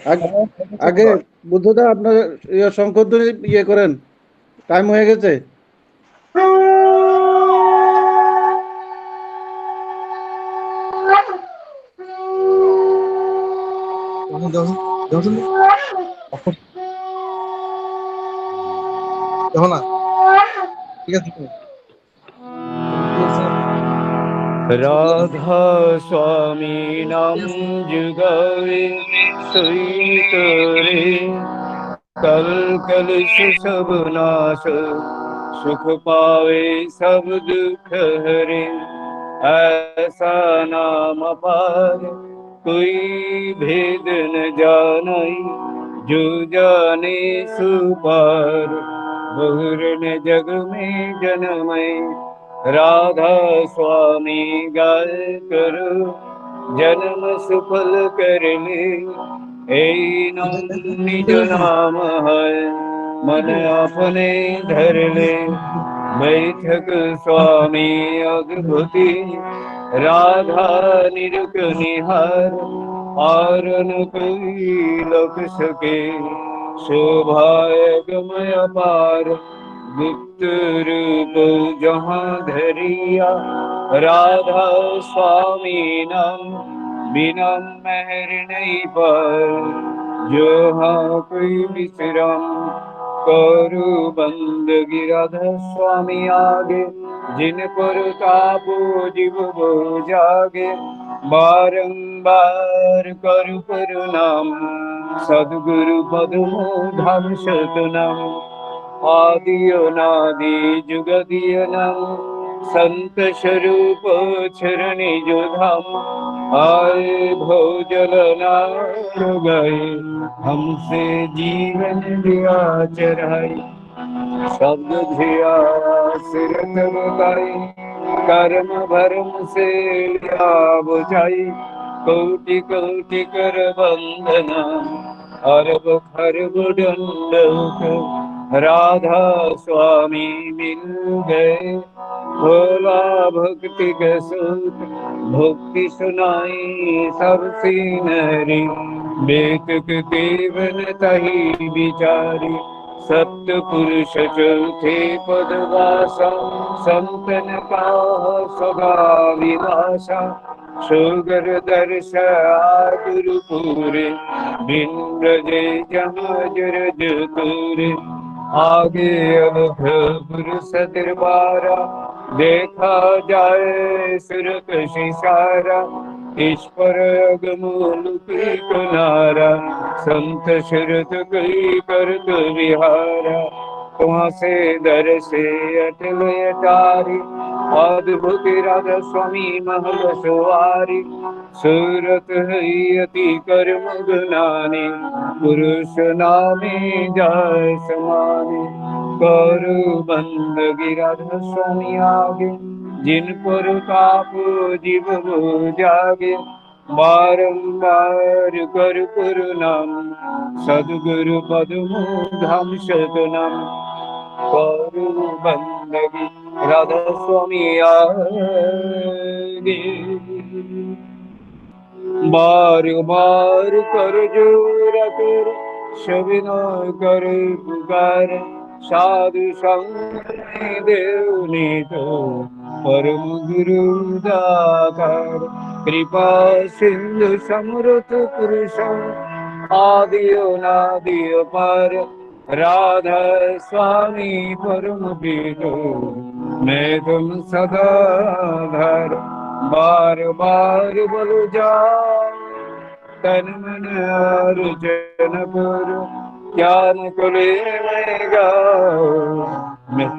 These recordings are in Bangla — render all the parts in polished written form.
আগ- আগে বুদ্ধদা আপনার শঙ্করধ্বনি করেন, টাইম হয়ে গেছে। দেখো না, ঠিক আছে। राधा स्वामी नाम जुगावे सहितरे कल कलुष सब नाश सुख पावे सब दुख हरे ऐसा नाम पार कोई भेद न जानाई जो जाने सुपार बहुरन जग में जन्मय राधा स्वामी गाय करो जन्म सफल कर ले ए नाम निज नाम है मन अपने धर ले बैठक स्वामी अद्भुति राधा निरुक निहार और न कोई लग सके शोभाय गमय पार गुप्त रूप जहाँ धरिया राधा स्वामी नाम बिना मेहर नहीं पर जो हाँ कोई विश्राम करु बंदगी राधा स्वामी आगे जिन पर तापो जीव वो जागे बारंबार करु नाम सदगुरु पदमो धाम शतनाम आदि अनादि जुगदिय नाम संत स्वरूप चरणी जो धाम आए भोजल नाम गए हमसे जीवन दिया चढ़ाई शब्द धिया सिरत बुलाई कर्म भरम से लिया बुझाई कोटि कोटि कर बंदना अरब खरब दंड राधा स्वामी मिल गए भोला भक्ति के सूत भक्ति सुनाई सबसे नरी बेत केवल तही विचारी सत्य पुरुष चौथे पदवासा संतन का सदा विलासा सुगर दर्श गुरुपुरे बिंद्र जय जमजर जतुरे आगे पुरुष दरबारा देखा जाए सुरत शिशारा ईश्वर अगमूल की किनारा संत शरत कई करत विहारा वहाँ से दर से अटल अटारी अद्भुत राधा स्वामी महल सवारी सूरत है अति कर्म गुनानी पुरुष नामे जाय समानी करु बंदगी राधा स्वामी आगे जिन पर ताप जीव वो जागे बारंबार कर नाम सदगुरु पदमो धाम शतनाम करु बंदगी राधा स्वामी आगे बार बार कर जोर कर सबिना कर पुकार साधु संग देवनी तो परम गुरु दातार कृपा सिंधु समृत पुरुष आदियो नादियो पार राधा स्वामी परम पीतो मैं तुम सदा धर बार बार बल जा तन मन अर्चन करो ज्ञान करे मैं गाओ मैं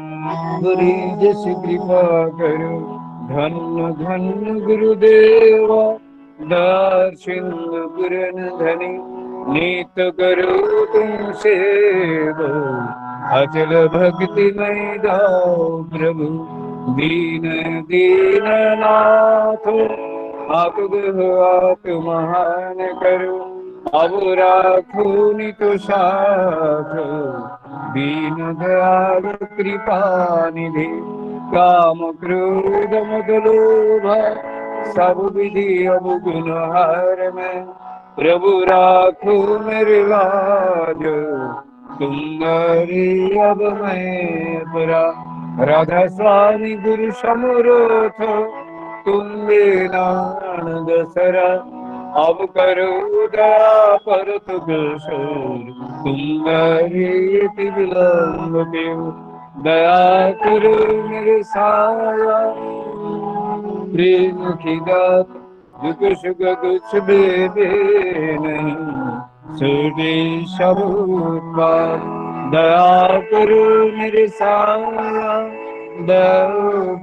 गुरु जस कृपा करो धन्य धन्य गुरुदेवा दर्शन गुरन धनी नीत करो तुम सेवा अचल भक्ति में दाओ प्रभु दीन दीन नाथ आप महान करो अब राखो नित साथ दीन दयाल कृपा निधि काम क्रोध मद लोभ सब विधि अवगुण हार में प्रभु राखो मेरे लाज, तुम्हारी अब मैं परा। राधा स्वामी गुरु समरोथ, तुम बिना दसरा। अब करो दया पर तुम्हारी विलंब क्यों। दया करो मेरे साया, प्रेम की दात दुख सुख कुछ बेबे नहीं। सुने सब उत्पाद, दया करो मेरे साया। दया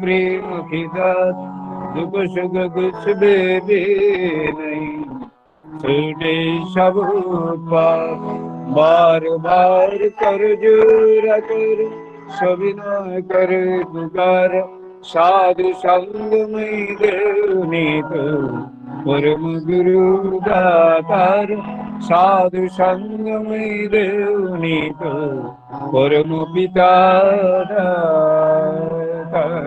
प्रेम की दात दुख सुख कुछ बेबे नहीं। सुने सब उत्पाद, बार बार कर जोरा कर, सभी न कर पुकार। साधु संग में देवनीत, परम गुरु दातार। साधु संग में देवनीत, परम पिता दातार।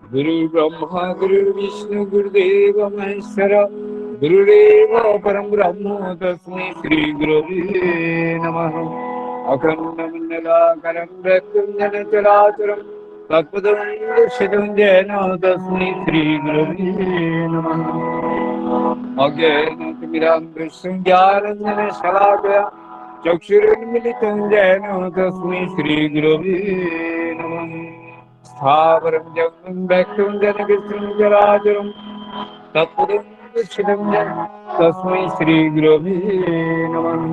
गुरु ब्रह्मा गुरु विष्णु गुरुदेव महेश्वर, गुरुदेव परम ब्रह्म तस्मै श्री गुरवे नमः। अखण्डमण्डलाकारं व्यक्तं चराचरं तत्पदं दर्शितं येन तस्मै श्री गुरवे नमः। अज्ञानतिमिरान्धस्य ज्ञानाञ्जनशलाकया चक्षुरुन्मिलितं येन तस्मै श्री गुरवे नमः। स्थावरं जगं व्यक्तं जनकृष्णं चराचरं तत्पदं दर्शितं येन तस्मै श्री गुरवे नमः।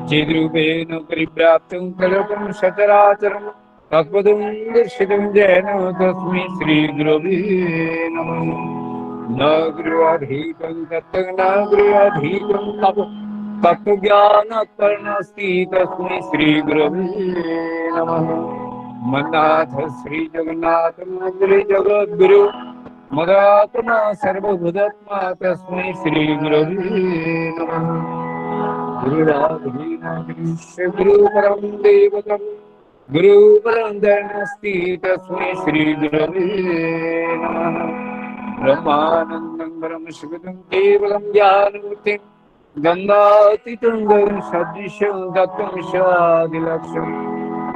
चिद्रूपेण परिव्याप्तं कल्पं सचराचरं तत्पदं दर्शितं येन तस्मै श्री गुरवे नमः। न गृहाधीतं तत् न गृहाधीतं तप तत्त्वज्ञानकर्णस्ति तस्मै श्री गुरवे नमः। मन्नाथ श्री जगन्नाथ मंदिर जगद्गुरु, मदात्मा सर्वभूतात्मा तस्मै श्री गुरवे नमः। गुरुराधीनामीश्वर गुरु परम देवतम, गुरु परम धर्मस्ति तस्मै श्री गुरवे नमः। ब्रह्मानंदं परम शिवं केवलं ज्ञानमूर्तिं, गंगातीतं गगन सदृशं तत्त्वं स्वादिलक्ष्यम्।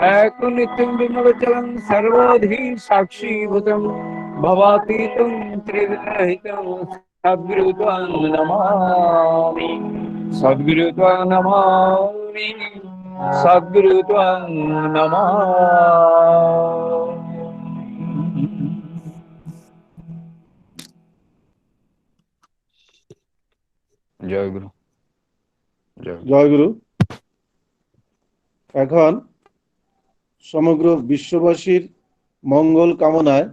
एको नित्यं विमलचलं सर्वधि साक्षीभूतं, भवातीतं त्रिविधरहितं सद्गुरु त्वां नमामि। सद्गुरु त्वां नमामि, सद्गुरु त्वां नमामि। जय गुरु, जय गुरु। জয় গুরু। এখন সমগ্র বিশ্ববাসীর মঙ্গল কামনায়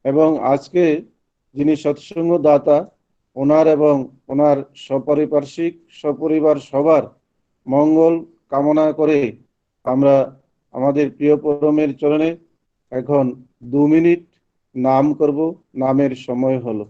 এবং আজকে যিনি সৎসঙ্গ দাতা ওনার এবং ওনার সপরিপার্শ্বিক সপরিবার সবার মঙ্গল কামনা করে আমরা আমাদের প্রিয় পরমের চরণে এখন 2 মিনিট নাম করব। নামের সময় হলো।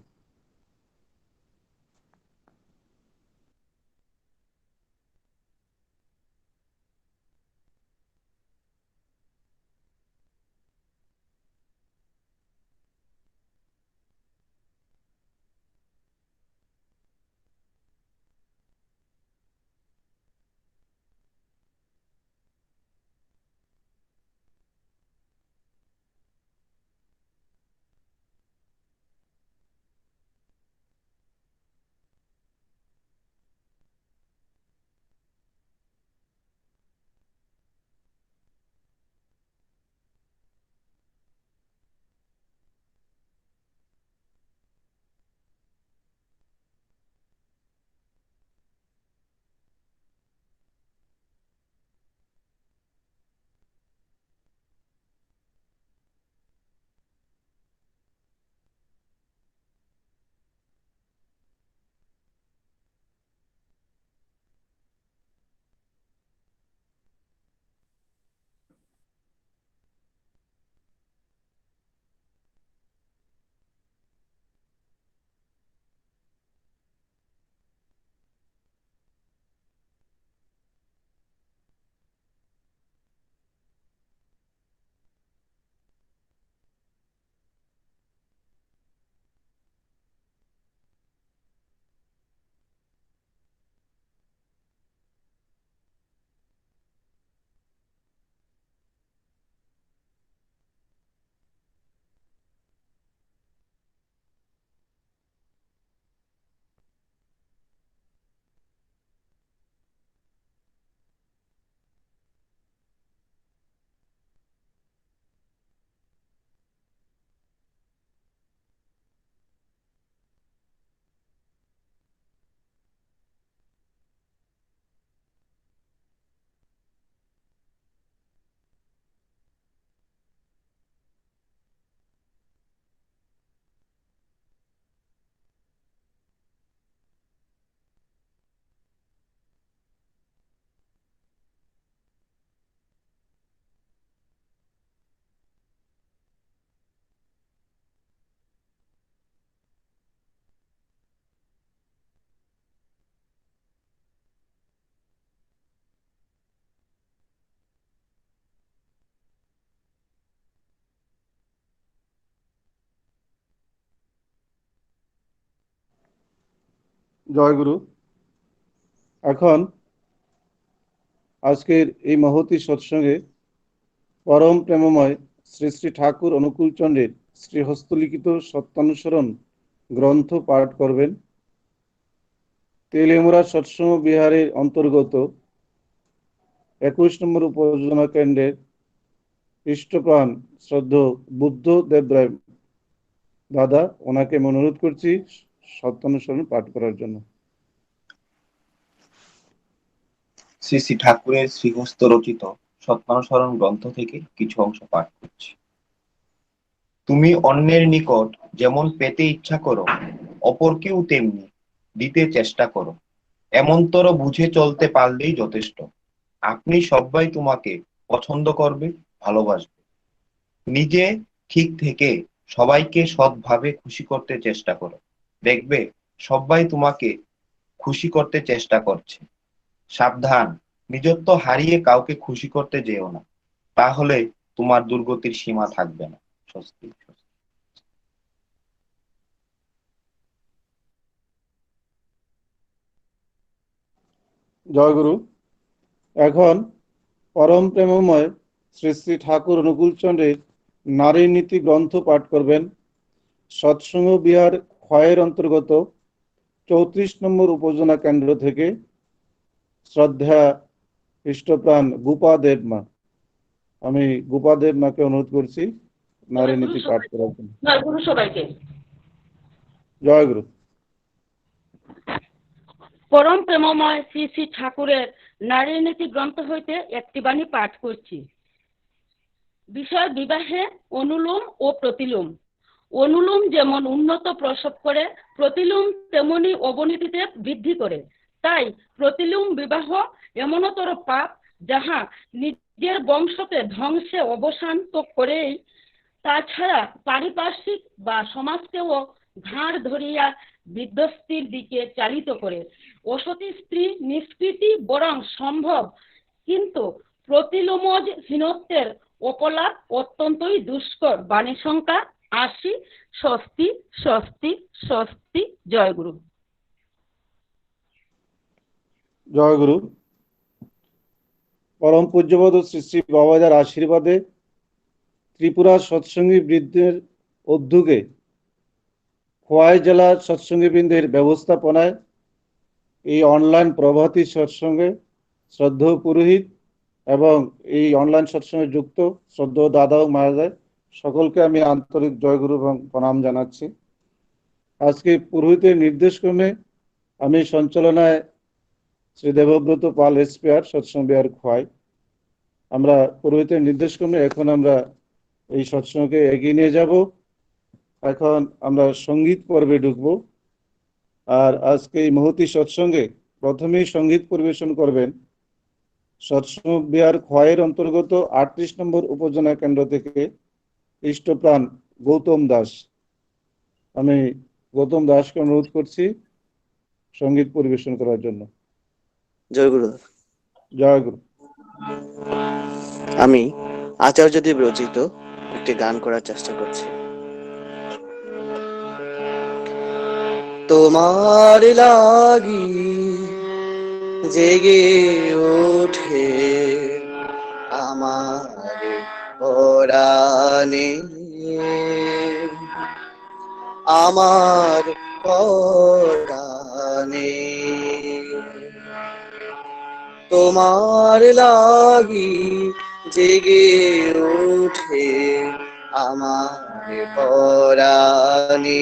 জয়গুরু। এখন আজকের এই মহতী সৎসঙ্গে পরম প্রেমময় শ্রী শ্রী ঠাকুর অনুকূলচন্দ্রের শ্রী হস্তলিখিত সত্যানুসরণ গ্রন্থ পাঠ করবেন তেলেমুরা সৎসঙ্গ বিহারের অন্তর্গত 21 নম্বর উপযোজনা কেন্দ্রের ইষ্টপ্রাণ শ্রদ্ধেয় বুদ্ধ দেবরায় দাদা, ওনাকে আমি অনুরোধ করছি সত্যানুসরণ পাঠ করার জন্য। শ্রী শ্রী ঠাকুরের শ্রীহস্ত রচিত সত্যানুসরণ গ্রন্থ থেকে কিছু অংশ পাঠ করছি। তুমি অন্যের নিকট যেমন পেতে ইচ্ছা করো, অপরকেও তেমনি দিতে চেষ্টা করো। এমনতর বুঝে চলতে পারলেই যথেষ্ট। আপনি সবাই তোমাকে পছন্দ করবে, ভালোবাসবে। নিজে ঠিক থেকে সবাইকে সৎভাবে খুশি করতে চেষ্টা করো। দেখবে সবাই তোমাকে খুশি করতে চেষ্টা করছে। সাবধান, নিজত্ব হারিয়ে কাউকে খুশি করতে যেও না, তাহলে তোমার দুর্গতির সীমা থাকবে না। স্বস্তি। জয়গুরু। এখন পরম প্রেমময় শ্রী শ্রী ঠাকুর অনুকূলচন্দ্রের নারী নীতি গ্রন্থ পাঠ করবেন সৎসঙ্গ বিহার ক্ষয়ের অন্তর্গত 34 নম্বর উপযোজনা কেন্দ্র থেকে শ্রদ্ধা ইষ্টপ্রাণ গোপাদেব মা। আমি গোপাদেব মাকে অনুরোধ করছি নারী নীতি পাঠ করার জন্য। জয়গুরু সবাইকে। জয়গুরু। পরম প্রেমময় শ্রী শ্রী ঠাকুরের নারী নীতি গ্রন্থ হইতে একটি বাণী পাঠ করছি। বিষয় বিবাহে অনুলোম ও প্রতিলোম। অনুলোম যেমন উন্নত প্রসব করে, প্রতিলোম তেমনি অবনতিতে বৃদ্ধি করে। তাই প্রতিলোম বিবাহ এমনতর পাপ, যাহা নিজের বংশকে ধ্বংসে অবসান তো করেই, তাছাড়া পারিপার্শ্বিক বা সমাজকেও ঘাড় ধরিয়া বিধ্বস্তির দিকে চালিত করে। অসতী স্ত্রী নিষ্কৃতি বরং সম্ভব, কিন্তু প্রতিলোমজ হীনত্বের অপলাপ অত্যন্তই দুষ্কর। বাণী সংখ্যা 80। স্বস্তি স্বস্তি স্বস্তি। জয়গুরু। জয়গুরু। পরম পূজ্যপদ শ্রী শ্রী বাবাজার আশীর্বাদে ত্রিপুরা সৎসঙ্গী বৃদ্ধের উদ্যোগে খোয়াই জেলার সৎসঙ্গী বৃন্দের ব্যবস্থাপনায় এই অনলাইন প্রভাতী সৎসঙ্গে শ্রদ্ধেয় পুরোহিত এবং এই অনলাইন সৎসঙ্গে যুক্ত শ্রদ্ধেয় দাদা ও মায়েদের সকলকে আমি আন্তরিক জয়গুরু এবং প্রণাম জানাচ্ছি। আজকে পুরোহিতের নির্দেশক্রমে আমি সঞ্চালনায় শ্রী দেবব্রত পাল এসপিআর সৎসঙ্গ বিহার খোয়াই, আমরা পুরোহিতের নির্দেশক্রমে এখন আমরা এই সৎসঙ্গকে এগিয়ে নিয়ে যাব। এখন আমরা সঙ্গীত পর্বে ঢুকবো। আর আজকে এই মহতী সৎসঙ্গে প্রথমেই সঙ্গীত পরিবেশন করবেন সৎসঙ্গ বিহার খোয়াইয়ের অন্তর্গত 38 নম্বর উপযোজনা কেন্দ্র থেকে ইষ্টপ্রাণ গৌতম দাস। আমি গৌতম দাসকে অনুরোধ করছি সঙ্গীত পরিবেশন করার জন্য। জয়গুরু। জয়গুরু। আমি আচার্যদেব রচিত একটি গান করার চেষ্টা করছি। তোমার লাগি জেগে ওঠে আমার পরাণে, আমার পরাণে। তোমার লাগি জেগে ওঠে আমার পরাণে,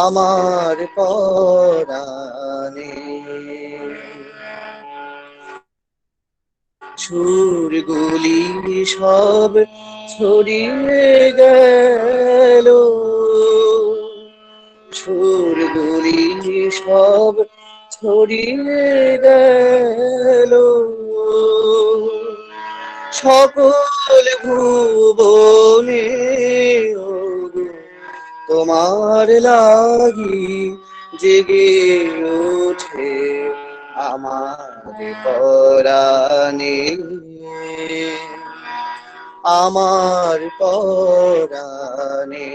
আমার পরাণে। সুরগুলি সব ছড়িয়ে গেল, সুরগুলি সব ছড়িয়ে গেল, সকল ভুবনে তোমার লাগি জেগে ওঠে আমার পরাণে, আমার পরাণে।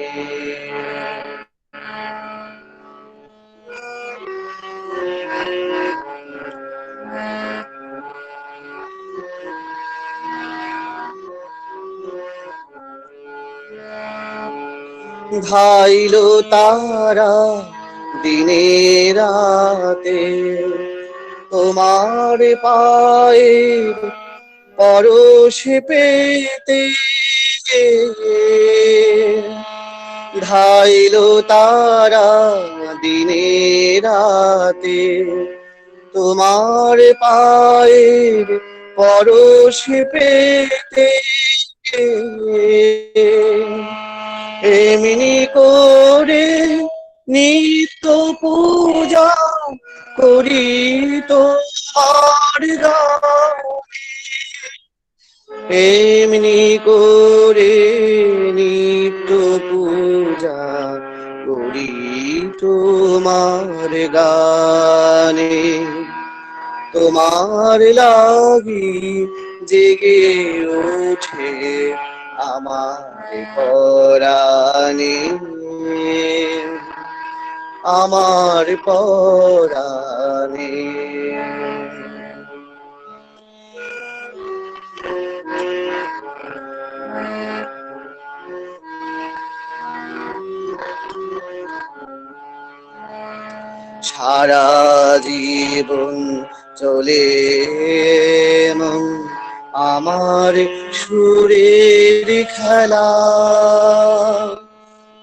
ধাইলো তারা দিনে রাতে তোমার পায়ের পরশ পেতে ধাইলো তারা দিনে রাতে তোমার পায়ের পরশ পেতে এমনি করে নিত্য পূজা করি তোমার গানে এমনি করে নিত্য পূজা করি তোমার গানে তোমার লাগি জেগে ওঠে আমার পরাণে আমার পরাণে সারা জীবন চলে মন আমার সুরের খেলা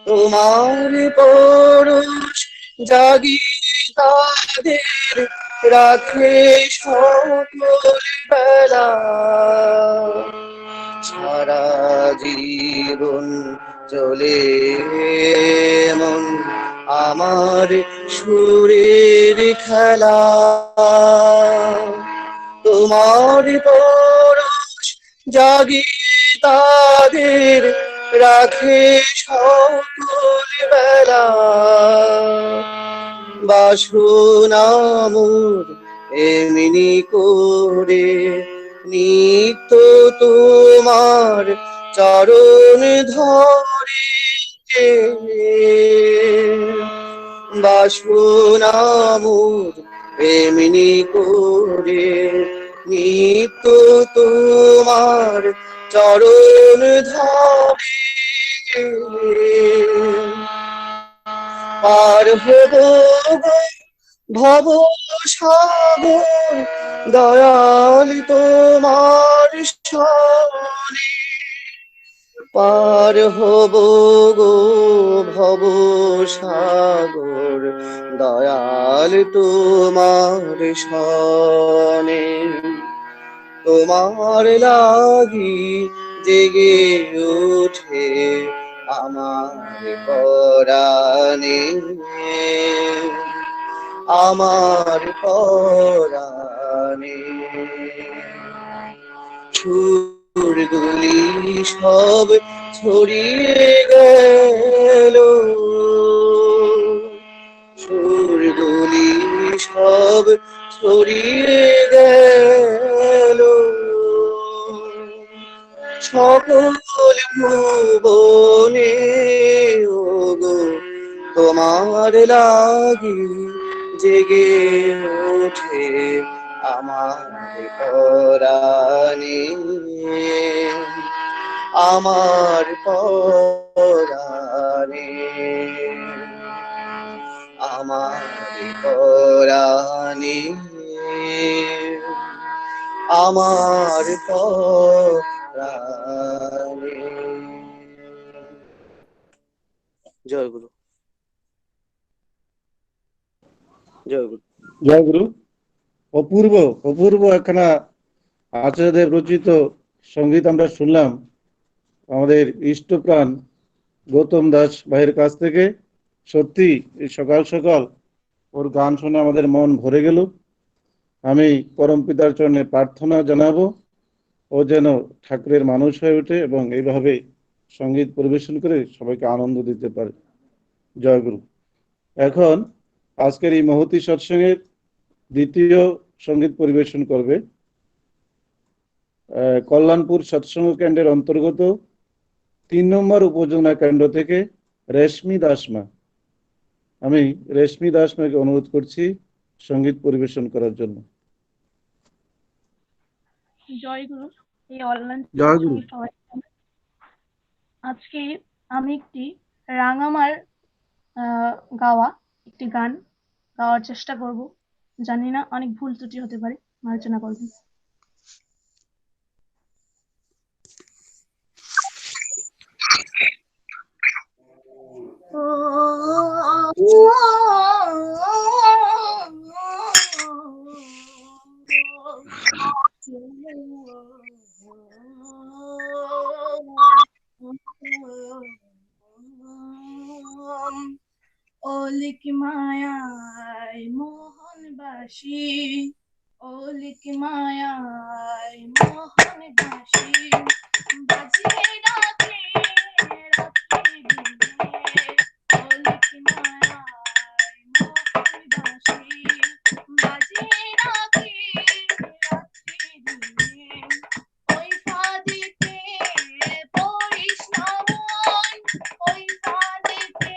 তোমার পরশ জাগি তাদের রাখে সকল বেলা সারা জীবন চলে মন আমার সুরের খেলা তোমার পরশ জাগি তাদের রাখে সকল বেলা বাসনা মোর এমনি করে নিত্য তোমার চরণ ধরে বাসনা মোর এমনি করে নিত্য তোমার চরণ ধরে পার হব ভব সাগর দয়াল তোমার শরণে পার হব গো ভব সাগর দয়াল তোমার শরণে তোমার লাগি জেগে ওঠে আমার পরাণে আমার পরাণে সুরগুলি সব ছড়িয়ে গেল সুরগুলি সব ছড়িয়ে গেল সকল ভুবনে ওগো তোমার লাগি জেগে ওঠে আমার পরাণে আমার পরাণে আমার পরাণে আমার পরাণে জয় গুরু জয় গুরু জয় গুরু। অপূর্ব অপূর্ব একখানা আচার্যদেব রচিত সঙ্গীত আমরা শুনলাম আমাদের ইষ্টপ্রাণ গৌতম দাস ভাইয়ের কাছ থেকে। সত্যি এই সকাল সকাল ওর গান শুনে আমাদের মন ভরে গেল। আমি পরম পিতার চরণে প্রার্থনা জানাবো ও যেন ঠাকুরের মানুষ হয়ে ওঠে এবং এইভাবে সঙ্গীত পরিবেশন করে সবাইকে আনন্দ দিতে পারে। জয় গুরু। এখন আজকের এই মহতী সৎসঙ্গের দ্বিতীয় সঙ্গীত পরিবেশন করবে কল্যাণপুর সৎসঙ্গ কেন্দ্রের অন্তর্গত 3 নম্বর উপজেলা কেন্দ্র থেকে রেশমি দাসমা। আমি রেশমি দাসমাকে অনুরোধ করছি সঙ্গীত পরিবেশন করার জন্য। জয় গুরু। এই অনলাইন জয় গুরু। আজকে আমি একটি রাঙামার গাওয়া একটি গান গাওয়ার চেষ্টা করব। জানি না, অনেক ভুল ত্রুটি হতে পারে, মার্জনা করবেন। অলিক মায়ায় মোহনবাসী, অলিক মায়ায় মোহনবাসী, বাজিয়ে রাখে রাত্রি দিনে। অলিক মায়ায় মোহনবাসী, বাজিয়ে রাখে রাত্রি দিনে। ওই ফাঁদিতে পড়িস না মন, ওই ফাঁদিতে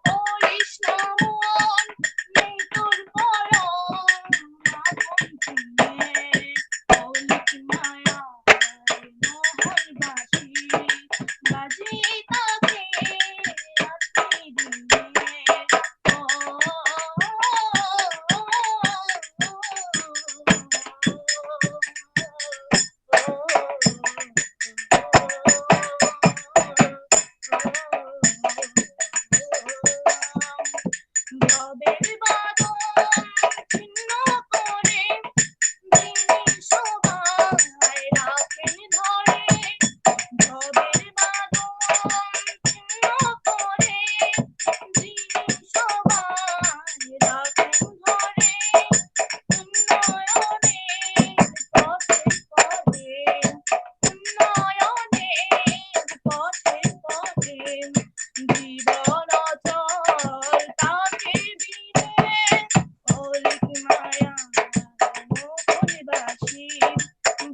পড়িস না মন, নেই তোর পরম আপন চিনে। অলিক মায়ায় মোহনবাসী, বাজিয়ে তাকে রাত্রি দিনে। ভবের বাঁধন ছিন্ন করে যিনি সবাই রাখেন ধরে। ভবের বাঁধন ছিন্ন করে যিনি সবাই রাখেন ধরে। উন্নয়নের পথে পথে, উন্নয়নের পথে পথে, জীবন অচল তাকে দিলে। অলিক মায়ায় মোহনবাসী,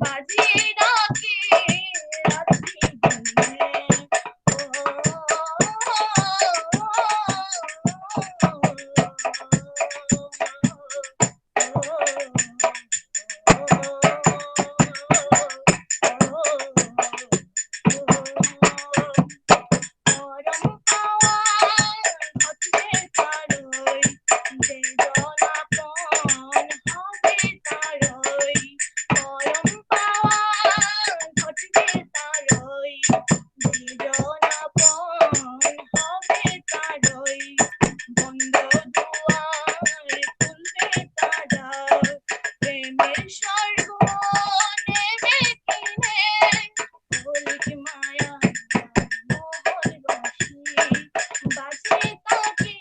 বাজিয়ে ডাকে রাত্রি দিনে। পরম পাওয়ার ঘটবে তারই, যে জনাপন হবে তারই। পরম পাওয়ার ঘটবে তারই, যে জনাপন হবে তারই। বন্ধ দুয়ার খুলবে তারা, প্রেমের স্বর্গ নেবে কিনে। অলিক মায়ায় মোহনবাসী, বাজে তাকে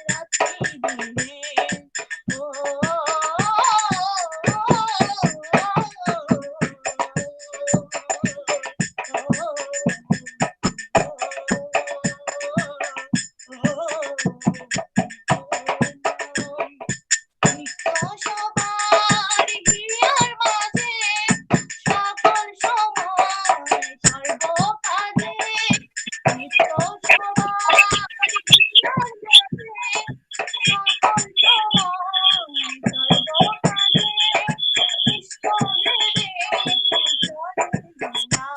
রাত্রি দিনে। নিত্য সবার হিয়ার মাঝে, সকল সময় সর্ব কাজে। নিত্য সবার হিয়ার মাঝে, সকল সময় সর্ব কাজে। ইষ্ট দেবে চলে লীলা,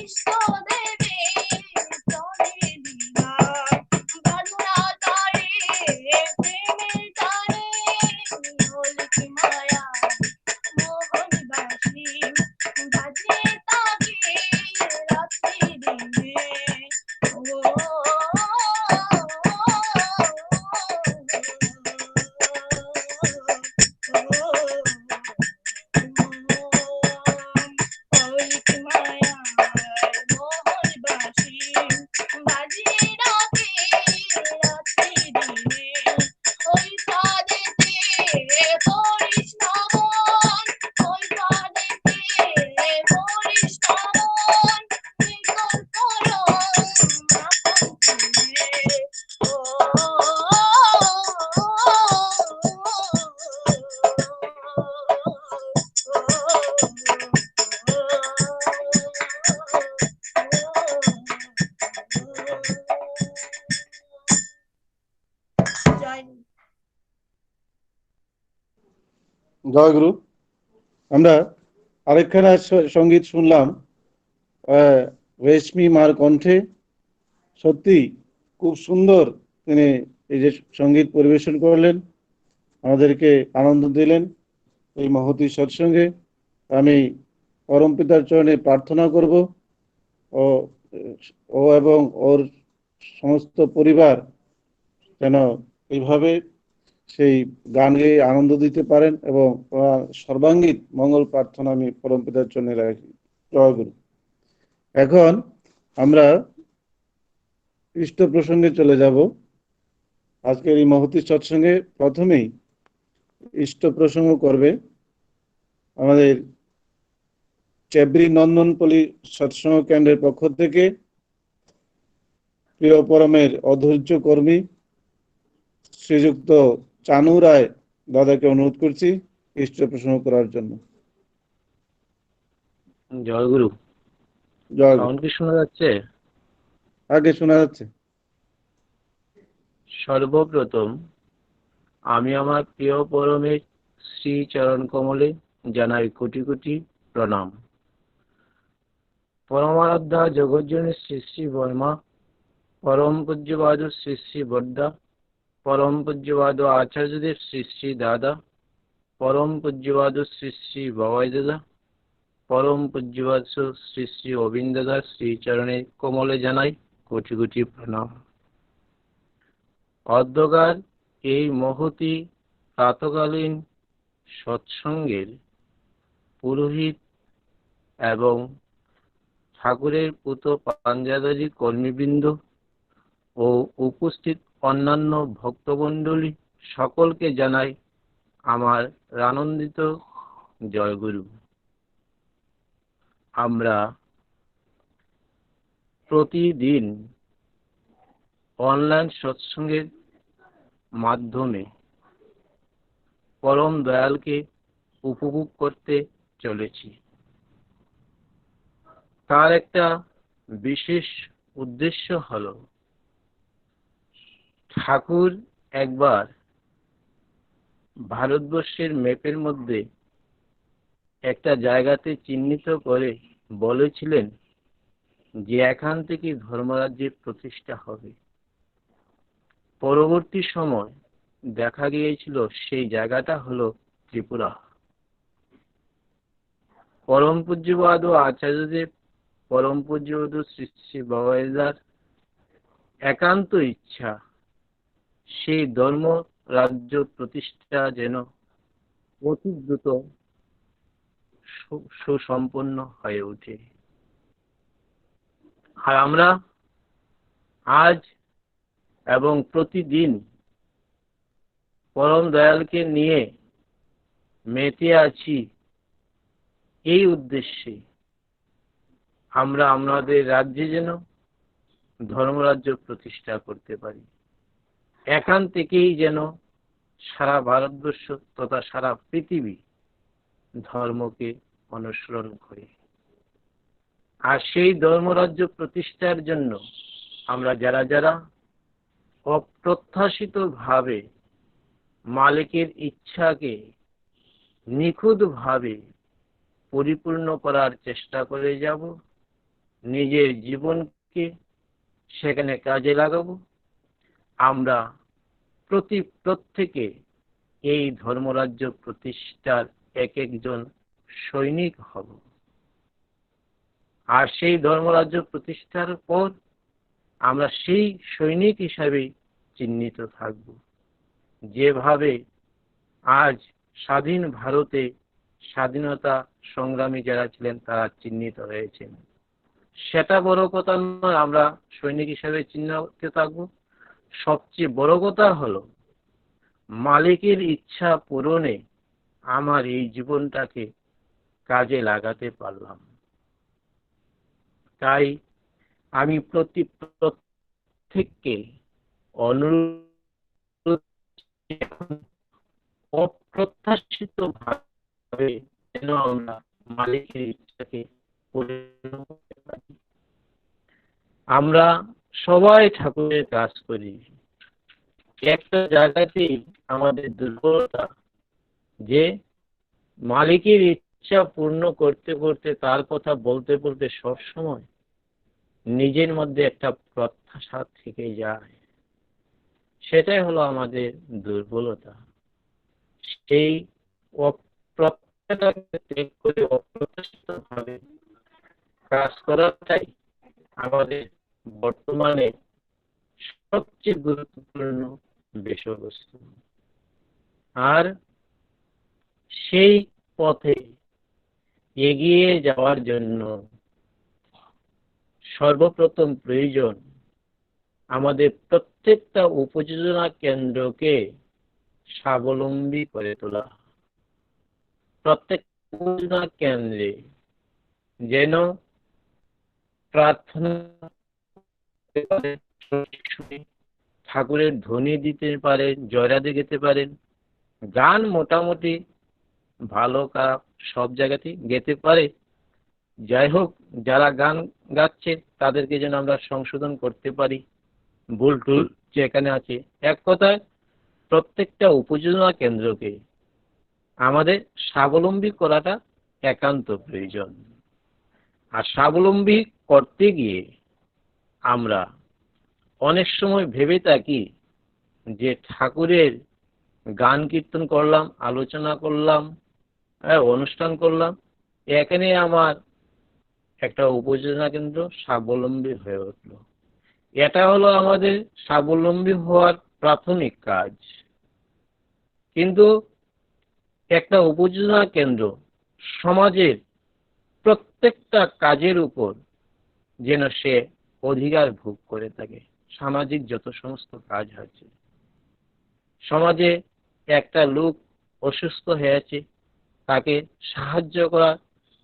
ইষ্ট দেবে চলে লীলা। বাঁধনা তারে প্রেমের টানে। অলিক মায়ায় মোহনবাসী, বাজিয়ে তাকে রাত্রি দিনে। অলিক মায়ায় মোহনবাসী, বাজিয়ে ডাকে রাত্রি দিনে। ওই ফাঁদেতে পড়িস না মন, ওই ফাঁদেতে পড়িস না মন, নেই তোর পরম আপন চিনে। জয় হিন্দ। জয় গুরু। আমরা আরেকখানা সঙ্গীত শুনলাম রেশমি মার কণ্ঠে, সত্যি খুব সুন্দর তিনি এই যে সঙ্গীত পরিবেশন করলেন, আমাদেরকে আনন্দ দিলেন এই মহতী সৎসঙ্গে। আমি পরম পিতার চরণে প্রার্থনা করব ও ও এবং ওর সমস্ত পরিবার যেন এইভাবে সেই গান গেয়ে আনন্দ দিতে পারেন, এবং সর্বাঙ্গীন মঙ্গল প্রার্থনা আমি পরম পিতার চরণে রাখি। জয় গুরু। এখন আমরা ইষ্ট প্রসঙ্গে চলে যাব। আজকের এই মহতী সৎসঙ্গে প্রথমেই ইষ্ট প্রসঙ্গ করবে আমাদের চেবরি নন্দনপল্লী সৎসঙ্গ কেন্দ্রের পক্ষ থেকে প্রিয় পরমের অধৈর্য কর্মী শ্রীযুক্ত চানু রায় দাদাকে অনুরোধ করছি ইষ্ট প্রসঙ্গ করার জন্য। জয় গুরু। জয় গুরু। সাউন্ড কি শোনা যাচ্ছে? আগে শোনা যাচ্ছে। সর্বপ্রথম আমি আমার প্রিয় পরমের শ্রী চরণ কমলে জানাই কোটি কোটি প্রণাম। পরমারাধ্যা জগজ্জনী শ্রী শ্রী বর্মা, পরম পূজ্যবাদ শ্রী শ্রী বর্দা, পরম পূজ্যবাদ আচার্যদেব শ্রী শ্রী দাদা, পরম পূজ্যবাদ শ্রী শ্রী বাবাই দাদা, পরম পূজ্যবাদ শ্রী শ্রী অবিন্দ দাদা শ্রী চরণে কমলে জানাই কোটি কোটি প্রণাম। অদ্যকার এই মহতী প্রাতকালীন সৎসঙ্গের পুরোহিত এবং ঠাকুরের পুত পাঞ্জাদারি কর্মীবৃন্দ ও উপস্থিত অন্যান্য ভক্তমণ্ডলী সকলকে জানাই আমার আনন্দিত জয়গুরু। আমরা প্রতিদিন অনলাইন সৎসঙ্গের মাধ্যমে পরম দয়ালকে উপভোগ করতে চলেছি। তার একটা বিশেষ উদ্দেশ্য হলো ঠাকুর একবার ভারতবর্ষের ম্যাপের মধ্যে একটা জায়গাতে চিহ্নিত করে বলেছিলেন যে এখান থেকে ধর্মরাজ্যের প্রতিষ্ঠা হবে। পরবর্তী সময় দেখা গিয়েছিল সেই জায়গাটা হলো ত্রিপুরা। পরম পূজ্যপাদ আচার্যদেব, পরম পূজ্যপাদ শ্রী শ্রী বাবাইদার একান্ত ইচ্ছা সেই ধর্ম রাজ্য প্রতিষ্ঠা যেন অতি দ্রুত সুসম্পন্ন হয়ে ওঠে। আর আমরা আজ এবং প্রতিদিন পরম দয়ালকে নিয়ে মেতে আছি এই উদ্দেশ্যে আমরা আমাদের রাজ্যে যেন ধর্মরাজ্য প্রতিষ্ঠা করতে পারি। এখান থেকেই যেন সারা ভারতবর্ষ তথা সারা পৃথিবী ধর্মকে অনুসরণ করে। আর সেই ধর্মরাজ্য প্রতিষ্ঠার জন্য আমরা যারা যারা অপ্রত্যাশিত ভাবে মালিকের ইচ্ছাকে নিখুঁত ভাবে পরিপূর্ণ করার চেষ্টা করে যাব, নিজের জীবনকে সেখানে কাজে লাগাবো, আমরা প্রত্যেকে এই ধর্মরাজ্য প্রতিষ্ঠার এক একজন সৈনিক হব। আর সেই ধর্মরাজ্য প্রতিষ্ঠার পর আমরা সেই সৈনিক হিসাবে চিহ্নিত থাকব। যেভাবে আজ স্বাধীন ভারতে স্বাধীনতা সংগ্রামী যারা ছিলেন তারা চিহ্নিত হয়েছেন, সেটা বড় কথা নয়, আমরা সৈনিক হিসাবে চিহ্নিত থাকব। সবচেয়ে বড় কথা হলো মালিকের ইচ্ছা পূরণে আমার এই জীবনটাকে কাজে লাগাতে পারলাম। তাই আমি প্রত্যেককে অনুরোধ অপ্রত্যাশিত ভাবে যেন আমরা মালিকের ইচ্ছাকে পূরণ করতে পারি। আমরা সবাই ঠাকুরের কাজ করি, একটা জায়গাতেই আমাদের দুর্বলতা যে মালিকের ইচ্ছা পূর্ণ করতে করতে তার কথা বলতে বলতে সব সময় নিজের মধ্যে একটা প্রত্যাশা থেকে যায়, সেটাই হলো আমাদের দুর্বলতা। সেই অপ্রত্যাশাটাকে ত্যাগ করে অপ্রত্যাশিতভাবে কাজ করাটাই আমাদের বর্তমানে সবচেয়ে গুরুত্বপূর্ণ বিষয়বস্তু। আর সেই পথে এগিয়ে যাওয়ার জন্য সর্বপ্রথম প্রয়োজন আমাদের প্রত্যেকটা উপযোজনা কেন্দ্রকে স্বাবলম্বী করে তোলা। প্রত্যেক উপযোজনা কেন্দ্রে যেন প্রার্থনা ঠাকুরের ধ্বনি দিতে পারেন, জয়রাধে গেতে পারেন, গান মোটামুটি ভালো খারাপ সব জায়গাতেই গেতে পারে। যাই হোক, যারা গান গাচ্ছে তাদেরকে যেন আমরা সংশোধন করতে পারি, ভুল টুল যেখানে আছে। এক কথায় প্রত্যেকটা উপযোজনা কেন্দ্রকে আমাদের স্বাবলম্বী করাটা একান্ত প্রয়োজন। আর স্বাবলম্বী করতে গিয়ে আমরা অনেক সময় ভেবে থাকি যে ঠাকুরের গান কীর্তন করলাম, আলোচনা করলাম, অনুষ্ঠান করলাম, এখানে আমার একটা উপযোজনা কেন্দ্র স্বাবলম্বী হয়ে উঠলো। এটা হলো আমাদের স্বাবলম্বী হওয়ার প্রাথমিক কাজ। কিন্তু একটা উপযোজনা কেন্দ্র সমাজের প্রত্যেকটা কাজের উপর যেন সে অধিকার ভোগ করে থাকে। সামাজিক যত সমস্ত কাজ আছে, সমাজে একটা লোক অসুস্থ হয়েছে, তাকে সাহায্য করার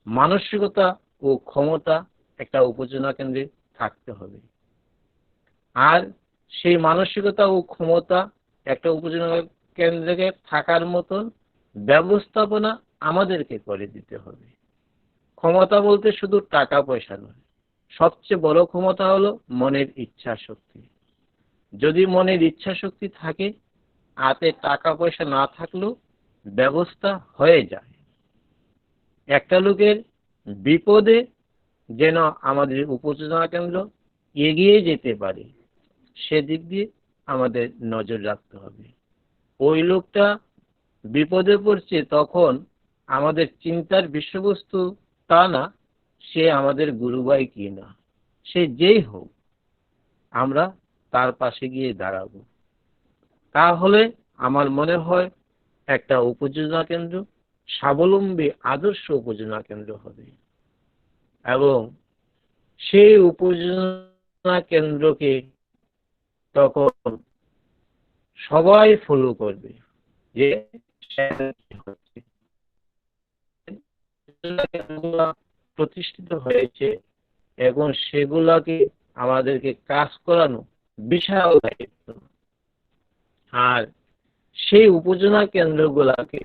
মানসিকতা ও ক্ষমতা একটা উপযোজনা কেন্দ্রে থাকতে হবে। আর সেই মানসিকতা ও ক্ষমতা একটা উপযোজনা কেন্দ্রে থাকার মতন ব্যবস্থাপনা আমাদেরকে করে দিতে হবে। ক্ষমতা বলতে শুধু টাকা পয়সা নয়, সবচেয়ে বড় ক্ষমতা হলো মনের ইচ্ছা শক্তি। যদি মনের ইচ্ছা শক্তি থাকে, হাতে টাকা পয়সা না থাকলেও ব্যবস্থা হয়ে যায়। একটা লোকের বিপদে যেন আমাদের উপযোজনা কেন্দ্র এগিয়ে যেতে পারে, সেদিক দিয়ে আমাদের নজর রাখতে হবে। ওই লোকটা বিপদে পড়ছে, তখন আমাদের চিন্তার বিষয়বস্তু তা না সে আমাদের গুরুভাই কি না, সে যেই হোক, আমরা তার পাশে গিয়ে দাঁড়াবো। তাহলে আমার মনে হয় একটা উপযোজনা কেন্দ্র স্বাবলম্বী আদর্শ উপযোজনা কেন্দ্র হবে। এবং সেই উপযোজনা কেন্দ্রকে তখন সবাই ফলো করবে যে প্রতিষ্ঠিত হয়েছে, এখন সেগুলাকে আমাদেরকে কাজ করানো বিশাল দায়িত্ব। আর সেই উপযোজনা কেন্দ্রগুলাকে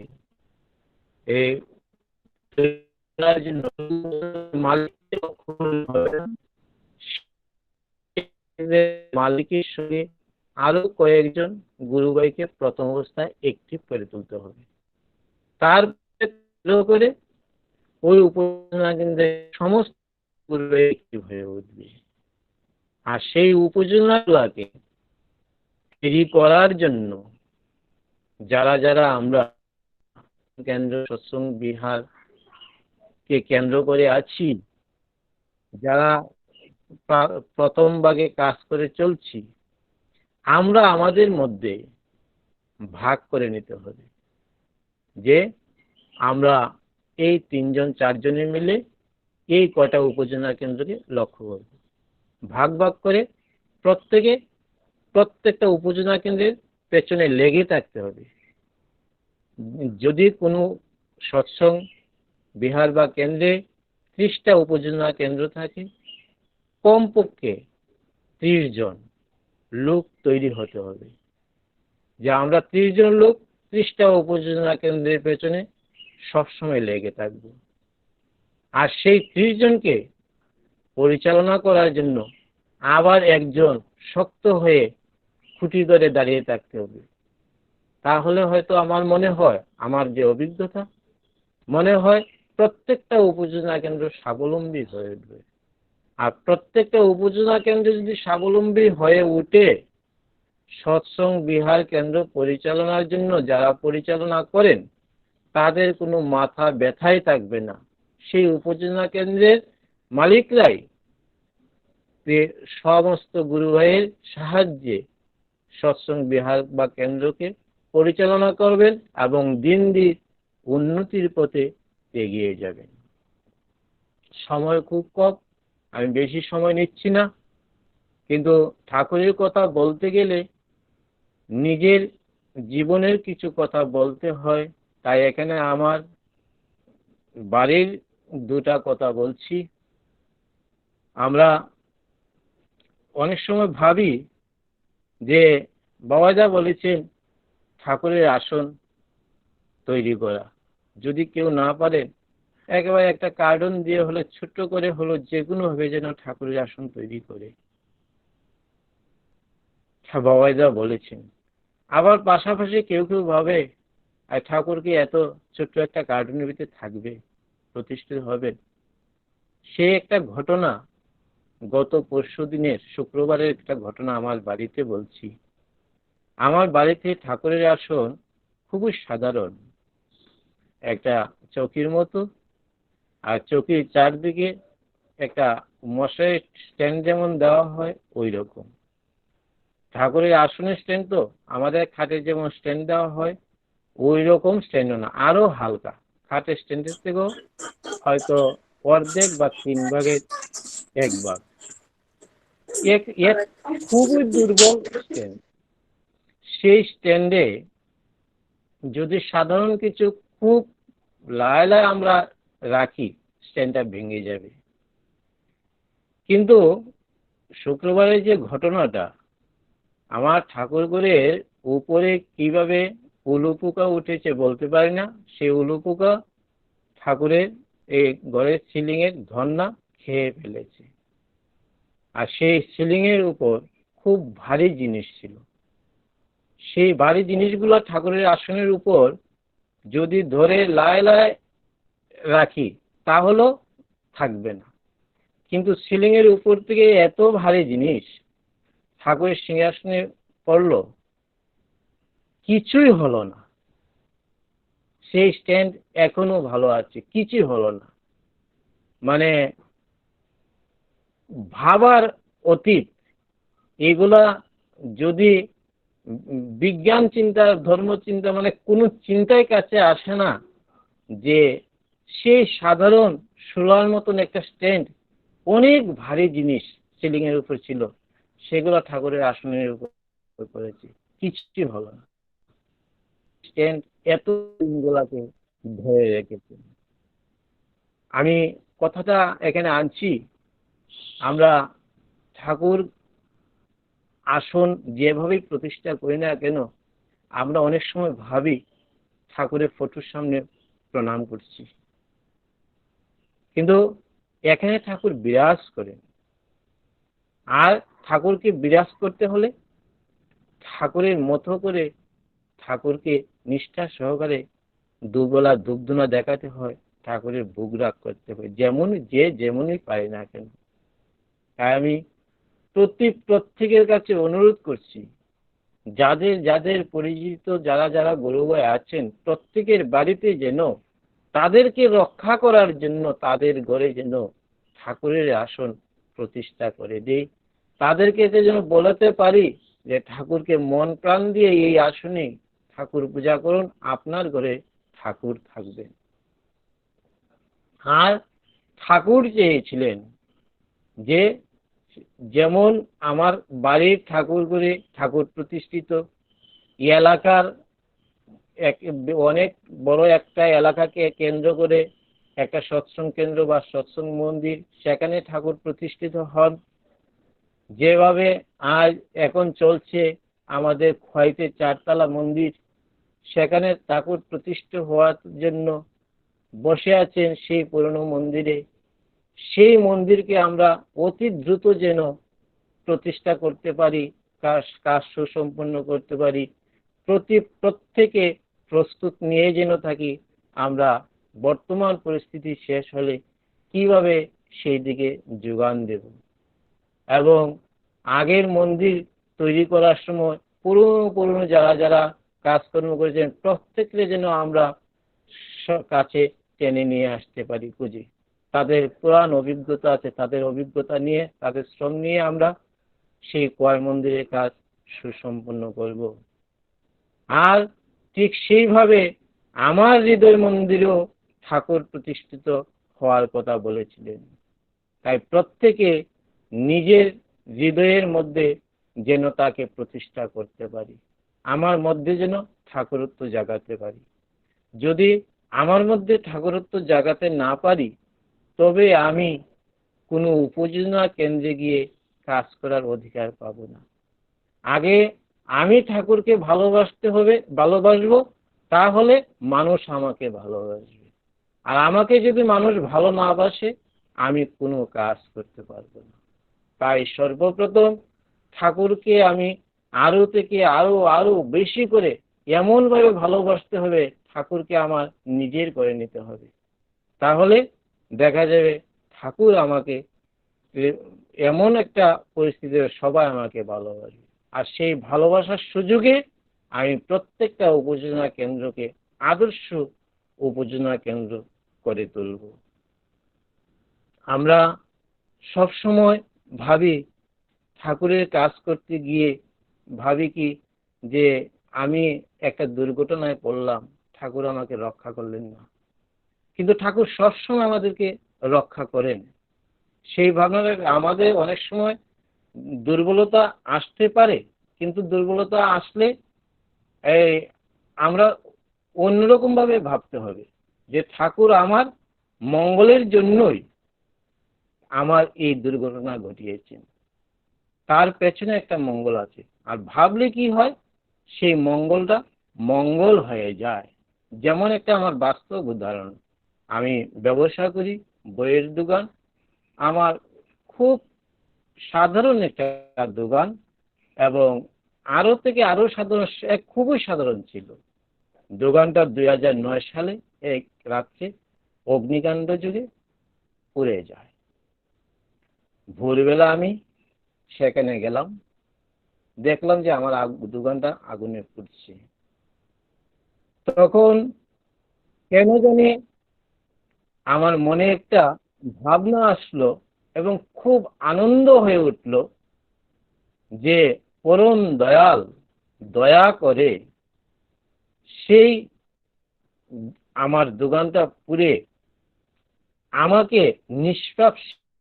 মালিকের সঙ্গে আরো কয়েকজন গুরুভাইকে প্রথম অবস্থায় একটিভ করে তুলতে হবে। তার করে ওই উপযোজনা কেন্দ্রের সমস্ত গুরুভাই একটিভ হয়ে উঠবে। আর সেই উপযোজনাগুলোকে তৈরি করার জন্য যারা যারা আমরা কেন্দ্র সৎসঙ্গ বিহার কে কেন্দ্র করে আছি, যারা প্রথম ভাগে কাজ করে চলছি, আমরা আমাদের মধ্যে ভাগ করে নিতে হবে যে আমরা এই 3-4 জনে মিলে এই কটা উপযোজনা কেন্দ্রকে লক্ষ্য করব। ভাগ ভাগ করে প্রত্যেকটা উপযোজনা কেন্দ্রের পেছনে লেগে থাকতে হবে। যদি কোনো সৎসঙ্গ বিহার বা কেন্দ্রে 30টা উপযোজনা কেন্দ্র থাকে, কমপক্ষে 30 জন লোক তৈরি হতে হবে, যে আমরা 30 জন লোক 30টা উপযোজনা কেন্দ্রের পেছনে সবসময় লেগে থাকব। আর সেই 30 জনকে পরিচালনা করার জন্য আবার একজন শক্ত হয়ে খুঁটি ধরে দাঁড়িয়ে থাকতে হবে। তাহলে হয়তো আমার মনে হয়, আমার যে অভিজ্ঞতা, মনে হয় প্রত্যেকটা উপযোজনা কেন্দ্র স্বাবলম্বী হয়ে উঠবে। আর প্রত্যেকটা উপজেলা কেন্দ্র যদি স্বাবলম্বী হয়ে উঠে, সৎসঙ্গ বিহার কেন্দ্র পরিচালনার জন্য যারা পরিচালনা করেন তাদের কোনো মাথা ব্যথাই থাকবে না। সেই উপজেলা কেন্দ্রের মালিকরাই সমস্ত গুরু ভাইয়ের সাহায্যে সৎসঙ্গ বিহার বা কেন্দ্রকে পরিচালনা করবেন এবং দিন দিন উন্নতির পথে এগিয়ে যাবেন। সময় খুব কম, আমি বেশি সময় নিচ্ছি না, কিন্তু ঠাকুরের কথা বলতে গেলে নিজের জীবনের কিছু কথা বলতে হয়, তাই এখানে আমার বাড়ির দুটা কথা বলছি। আমরা অনেক সময় ভাবি যে বাবাজা বলেছেন ঠাকুরের আসন তৈরি করা, যদি কেউ না পারেন একেবারে একটা কার্টন দিয়ে হলে ছোট্ট করে হলো যে কোনো ভাবে যেন ঠাকুরের আসন তৈরি করে, বাবাজা বলেছেন। আবার পাশাপাশি কেউ কেউ ভাবে ঠাকুর কি এত ছোট্ট একটা কার্টুনের ভিতরে থাকবে, প্রতিষ্ঠিত হবে? সে একটা ঘটনা গত পরশু দিনের শুক্রবারের একটা ঘটনা আমার বাড়িতে বলছি। আমার বাড়িতে ঠাকুরের আসন খুবই সাধারণ, একটা চৌকির মতো, আর চৌকির চারদিকে একটা মশারি স্ট্যান্ড যেমন দেওয়া হয় ওই রকম। ঠাকুরের আসনের স্ট্যান্ড তো আমাদের খাটের যেমন স্ট্যান্ড দেওয়া হয় ওই রকম স্ট্যান্ডও না, আরো হালকা, খাটের স্ট্যান্ডের থেকেও হয়তো অর্ধেক বা 3/1 ভাগ। খুবই দুর্বল স্ট্যান্ড। সেই স্ট্যান্ডে যদি সাধারণ কিছু খুব লায় আমরা রাখি, স্ট্যান্ডটা ভেঙে যাবে। কিন্তু শুক্রবারের যে ঘটনাটা, আমার ঠাকুর ঘরের উপরে কিভাবে উলু পোকা উঠেছে বলতে পারি না, সেই উলু পোকা ঠাকুরের এই ঘরের সিলিং এর ধন্না খেয়ে ফেলেছে। আর সেই সিলিং এর উপর খুব ভারী জিনিস ছিল। সেই ভারী জিনিসগুলো ঠাকুরের আসনের উপর যদি ধরে লায় লায় রাখি তাহলেও থাকবে না, কিন্তু সিলিং এর উপর থেকে এত ভারী জিনিস ঠাকুরের সিংহাসনে পড়লো, কিছুই হলো না। সেই স্ট্যান্ড এখনো ভালো আছে, কিছুই হলো না। মানে ভাবার অতীত। এগুলা যদি বিজ্ঞান চিন্তা, ধর্ম চিন্তা, মানে কোনো চিন্তায় কাছে আসে না যে সেই সাধারণ শোলার মতন একটা স্ট্যান্ড অনেক ভারী জিনিস সিলিং এর উপর ছিল, সেগুলো ঠাকুরের আসনের উপর করেছে, কিছুই হলো না। স্ট্যান্ড এত দিনগুলাকে ধরে রেখেছে। আমি কথাটা এখানে আনছি, আমরা ঠাকুর আসন যেভাবেই প্রতিষ্ঠা করি না কেন, আমরা অনেক সময় ভাবি ঠাকুরের ফটোর সামনে প্রণাম করছি, কিন্তু এখানে ঠাকুর বিরাজ করেন। আর ঠাকুরকে বিরাজ করতে হলে ঠাকুরের মতো করে ঠাকুরকে নিষ্ঠা সহকারে দুবেলা দুগ্ধনা দেখাতে হয়, ঠাকুরের ভোগ রাগ করতে হয়, যেমন যে যেমনই পারে না কেন। তাই আমি প্রত্যেকের কাছে অনুরোধ করছি, যাদের যাদের পরিচিত যারা যারা গুরু ভাই আছেন, প্রত্যেকের বাড়িতে যেন তাদেরকে রক্ষা করার জন্য তাদের ঘরে যেন ঠাকুরের আসন প্রতিষ্ঠা করে দেই। তাদেরকে যেন বলাতে পারি যে ঠাকুরকে মন প্রাণ দিয়ে এই আসনে ঠাকুর পূজা করুন, আপনার ঘরে ঠাকুর থাকবেন। আর ঠাকুর চেয়েছিলেন যে যেমন আমার বাড়ির ঠাকুর ঘরে ঠাকুর প্রতিষ্ঠিত, এলাকার অনেক বড় একটা এলাকাকে কেন্দ্র করে একটা সৎসঙ্গ কেন্দ্র বা সৎসঙ্গ মন্দির, সেখানে ঠাকুর প্রতিষ্ঠিত হন। যেভাবে আজ এখন চলছে আমাদের খোয়াইতে 4তলা মন্দির, সেখানে ঠাকুর প্রতিষ্ঠিত হওয়ার জন্য বসে আছেন সেই পুরনো মন্দিরে। সেই মন্দিরকে আমরা অতি দ্রুত যেন প্রতিষ্ঠা করতে পারি, কাজ সুসম্পন্ন করতে পারি, প্রত্যেকে প্রস্তুত নিয়ে যেন থাকি। আমরা বর্তমান পরিস্থিতি শেষ হলে কিভাবে সেই দিকে যোগান দেব। এবং আগের মন্দির তৈরি করার সময় পুরনো যারা যারা কাজকর্ম করেছেন প্রত্যেককে যেন আমরা কাছে টেনে নিয়ে আসতে পারি খুঁজে। তাদের পুরাণ অভিজ্ঞতা আছে, তাদের অভিজ্ঞতা নিয়ে, তাদের শ্রম নিয়ে আমরা সেই কয় মন্দিরের কাজ সুসম্পন্ন করব। আর ঠিক সেইভাবে আমার হৃদয় মন্দিরেও ঠাকুর প্রতিষ্ঠিত হওয়ার কথা বলেছিলেন। তাই প্রত্যেকে নিজের হৃদয়ের মধ্যে যেন তাকে প্রতিষ্ঠা করতে পারি, আমার মধ্যে যেন ঠাকুরত্ব জাগাতে পারি। যদি আমার মধ্যে ঠাকুরত্ব জাগাতে না পারি, তবে আমি কোনো উপযোজনা কেন্দ্রে গিয়ে কাজ করার অধিকার পাবো না। আগে আমি ঠাকুরকে ভালোবাসবো, তাহলে মানুষ আমাকে ভালোবাসবে। আর আমাকে যদি মানুষ ভালো না বাসে, আমি কোনো কাজ করতে পারবো না। তাই সর্বপ্রথম ঠাকুরকে আমি আরো থেকে আরো বেশি করে এমন ভাবে ভালোবাসতে হবে, ঠাকুরকে আমার নিজের করে নিতে হবে। তাহলে দেখা যাবে ঠাকুর আমাকে এমন একটা পরিস্থিতিতে সবাই আমাকে ভালোবাসবে। আর সেই ভালোবাসার সুযোগে আমি প্রত্যেকটা উপযোজনা কেন্দ্রকে আদর্শ উপযোজনা কেন্দ্র করে তুলব। আমরা সব সময় ভাবি ঠাকুরের কাজ করতে গিয়ে ভাবি কি যে আমি একটা দুর্ঘটনায় পড়লাম, ঠাকুর আমাকে রক্ষা করলেন না। কিন্তু ঠাকুর সবসময় আমাদেরকে রক্ষা করেন। সেই ভাবনাটা আমাদের অনেক সময় দুর্বলতা আসতে পারে, কিন্তু দুর্বলতা আসলে আমরা অন্যরকম ভাবে ভাবতে হবে যে ঠাকুর আমার মঙ্গলের জন্যই আমার এই দুর্ঘটনা ঘটিয়েছেন, তার পেছনে একটা মঙ্গল আছে। আর ভাবলে কি হয়, সেই মঙ্গলটা মঙ্গল হয়ে যায়। যেমন একটা আমার বাস্তব উদাহরণ, আমি ব্যবসা করি, বইয়ের দোকান। আমার খুব সাধারণ একটা দোকান, এবং আরো থেকে আরো সাধারণ, খুবই সাধারণ ছিল। দোকানটা 2009 সালে এক রাত্রে অগ্নিকাণ্ড যুগে পুড়ে যায়। ভোরবেলা আমি সেখানে গেলাম, দেখলাম যে আমার দোকানটা আগুনে পুড়ছে। তখন কেন জানি আমার মনে একটা ভাবনা আসলো এবং খুব আনন্দ হয়ে উঠল যে পরম দয়াল দয়া করে সেই আমার দোকানটা পুড়ে আমাকে নিষ্পাপ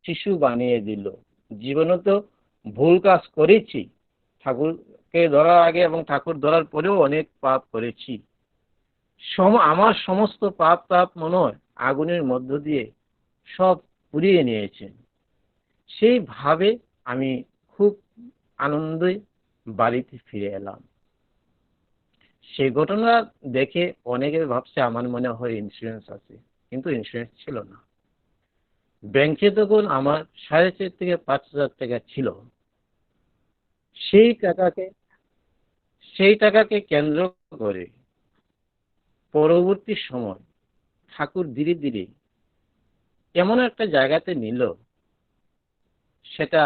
শিশু বানিয়ে দিল। জীবনে তো ভুল কাজ করেছি, ঠাকুরকে ধরার আগে এবং ঠাকুর ধরার পরেও অনেক পাপ করেছি। আমার সমস্ত পাপ তাপ মনে হয় আগুনের মধ্য দিয়ে সব পুড়িয়ে নিয়েছেন। সেইভাবে আমি খুব আনন্দে বাড়িতে ফিরে এলাম। সেই ঘটনা দেখে অনেকে ভাবছে আমার মনে হয় ইন্স্যুরেন্স আছে, কিন্তু ইন্স্যুরেন্স ছিল না। ব্যাংকে তখন আমার 4,500 থেকে 5,000 টাকা ছিল। সেই টাকাকে কেন্দ্র করে পরবর্তী সময় ঠাকুর ধীরে ধীরে এমন একটা জায়গাতে নিল, সেটা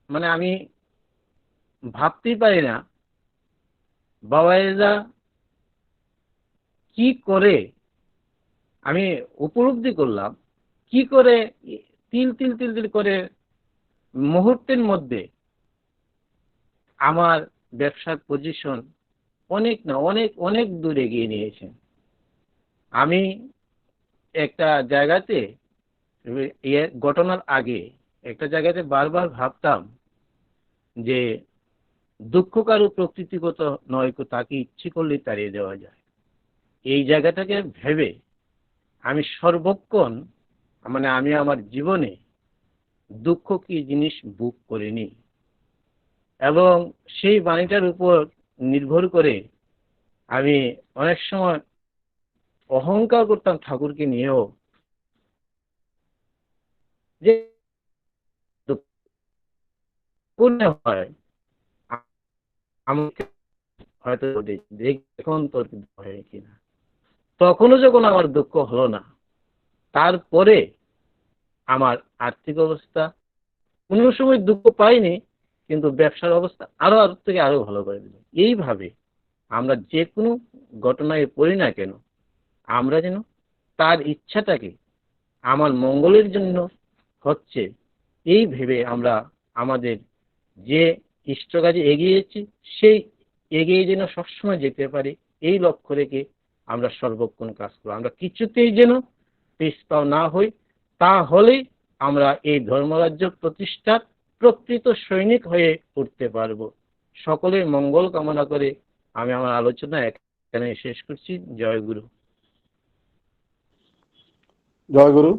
মানে আমি ভাবতেই পারি না। বাবাইদা কি করে, আমি উপলব্ধি করলাম কি করে তিল তিল তিল তিল করে মুহূর্তের মধ্যে আমার ব্যবসার পজিশন অনেক না অনেক অনেক দূর এগিয়ে নিয়েছেন। আমি একটা জায়গাতে ঘটনার আগে একটা জায়গাতে বারবার ভাবতাম যে দুঃখ কারো প্রকৃতিগত নয়, তাকে ইচ্ছে করলে তাড়িয়ে দেওয়া যায়। এই জায়গাটাকে ভেবে আমি সর্বক্ষণ আমি আমার জীবনে দুঃখ কি জিনিস বুক করিনি, এবং সেই বাণীটার উপর নির্ভর করে আমি অনেক সময় অহংকার করতাম ঠাকুরকে নিয়েও, যে হয় আমাকে হয়তো এখন তোর হয় কিনা। তখনও যখন আমার দুঃখ হলো না, তারপরে আমার আর্থিক অবস্থা কোনো সময় দুঃখ পাইনি, কিন্তু ব্যবসার অবস্থা আরো থেকে আরো ভালো করে দিল। এইভাবে আমরা যে কোনো ঘটনায় পড়ি না কেন, আমরা যেন তার ইচ্ছাটাকে আমার মঙ্গলের জন্য হচ্ছে এই ভেবে আমরা আমাদের যে ইষ্ট কাজে এগিয়েছি সেই এগিয়ে যেন সবসময় যেতে পারি, এই লক্ষ্য রেখে আমরা সর্বক্ষণ কাজ করব। আমরা কিছুতেই যেন পিছপা না হই, তাহলেই আমরা এই ধর্মরাজ্য প্রতিষ্ঠার প্রকৃত সৈনিক হয়ে উঠতে পারবো। সকলের মঙ্গল কামনা করে আমি আমার আলোচনা এখানে শেষ করছি। জয় গুরু। জয় গুরু।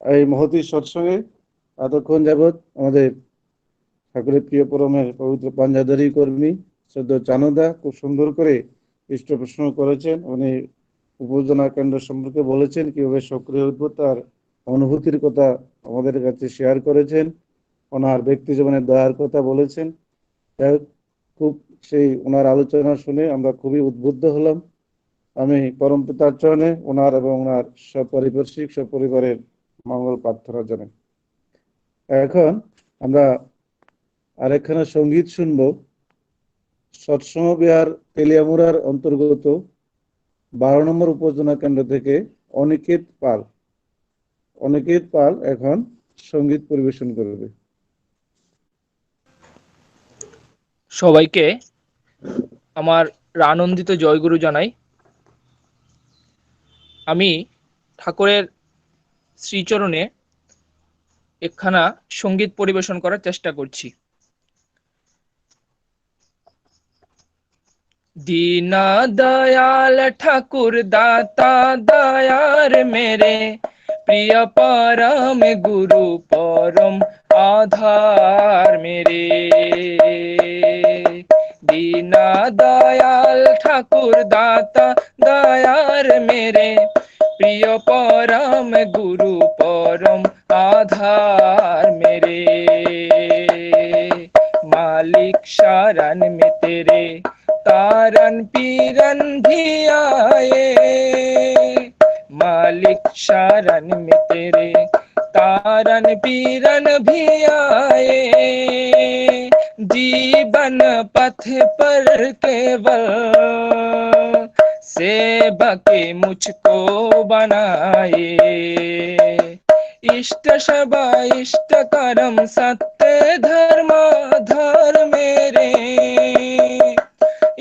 এই মহতী সৎসঙ্গে এতক্ষণ যাবৎ আমাদের ঠাকুরের প্রিয় পরমের পবিত্র পাঞ্জাদারি কর্মী শ্রদ্ধা চানুদা খুব সুন্দর করে ইষ্ট প্রশ্ন করেছেন। উনি উপজনা কেন্দ্র সম্পর্কে বলেছেন, কিভাবে সক্রিয় উঠবো তার অনুভূতির কথা আমাদের কাছে শেয়ার করেছেন, ওনার ব্যক্তি জীবনের দয়ার কথা বলেছেন। খুব সেই ওনার আলোচনা শুনে আমরা খুবই উদ্বুদ্ধ হলাম। আমি পরম পিতার চরণে ওনার এবং ওনার সপরিপার্শ্বিক সপরিবারের মঙ্গল প্রার্থনা জানাই। এখন আমরা আরেকখানা সঙ্গীত শুনব। সৎসঙ্গ বিহার তেলিয়ামুড়ার অন্তর্গত 12 নম্বর উপজেলা কেন্দ্র থেকে অনিকেত পাল এখন সঙ্গীত পরিবেশন করবে। সবাইকে আমার আনন্দিত জয়গুরু জানাই। আমি ঠাকুরের শ্রীচরণে একখানা সঙ্গীত পরিবেশন করার চেষ্টা করছি। दीना दयाल ठाकुर दाता दयार मेरे, प्रिय परम गुरु परम आधार मेरे। दीना दयाल ठाकुर दाता दयार मेरे, प्रिय परम गुरु परम आधार मेरे। मालिक शरण में तेरे तारन पीरन भी आए, मालिक शरण में तेरे तारन पीरन भी आए। जीवन पथ पर केवल सेवा के मुझको बनाए। इष्ट सभा इष्ट कर्म सत्य धर्म धर मेरे,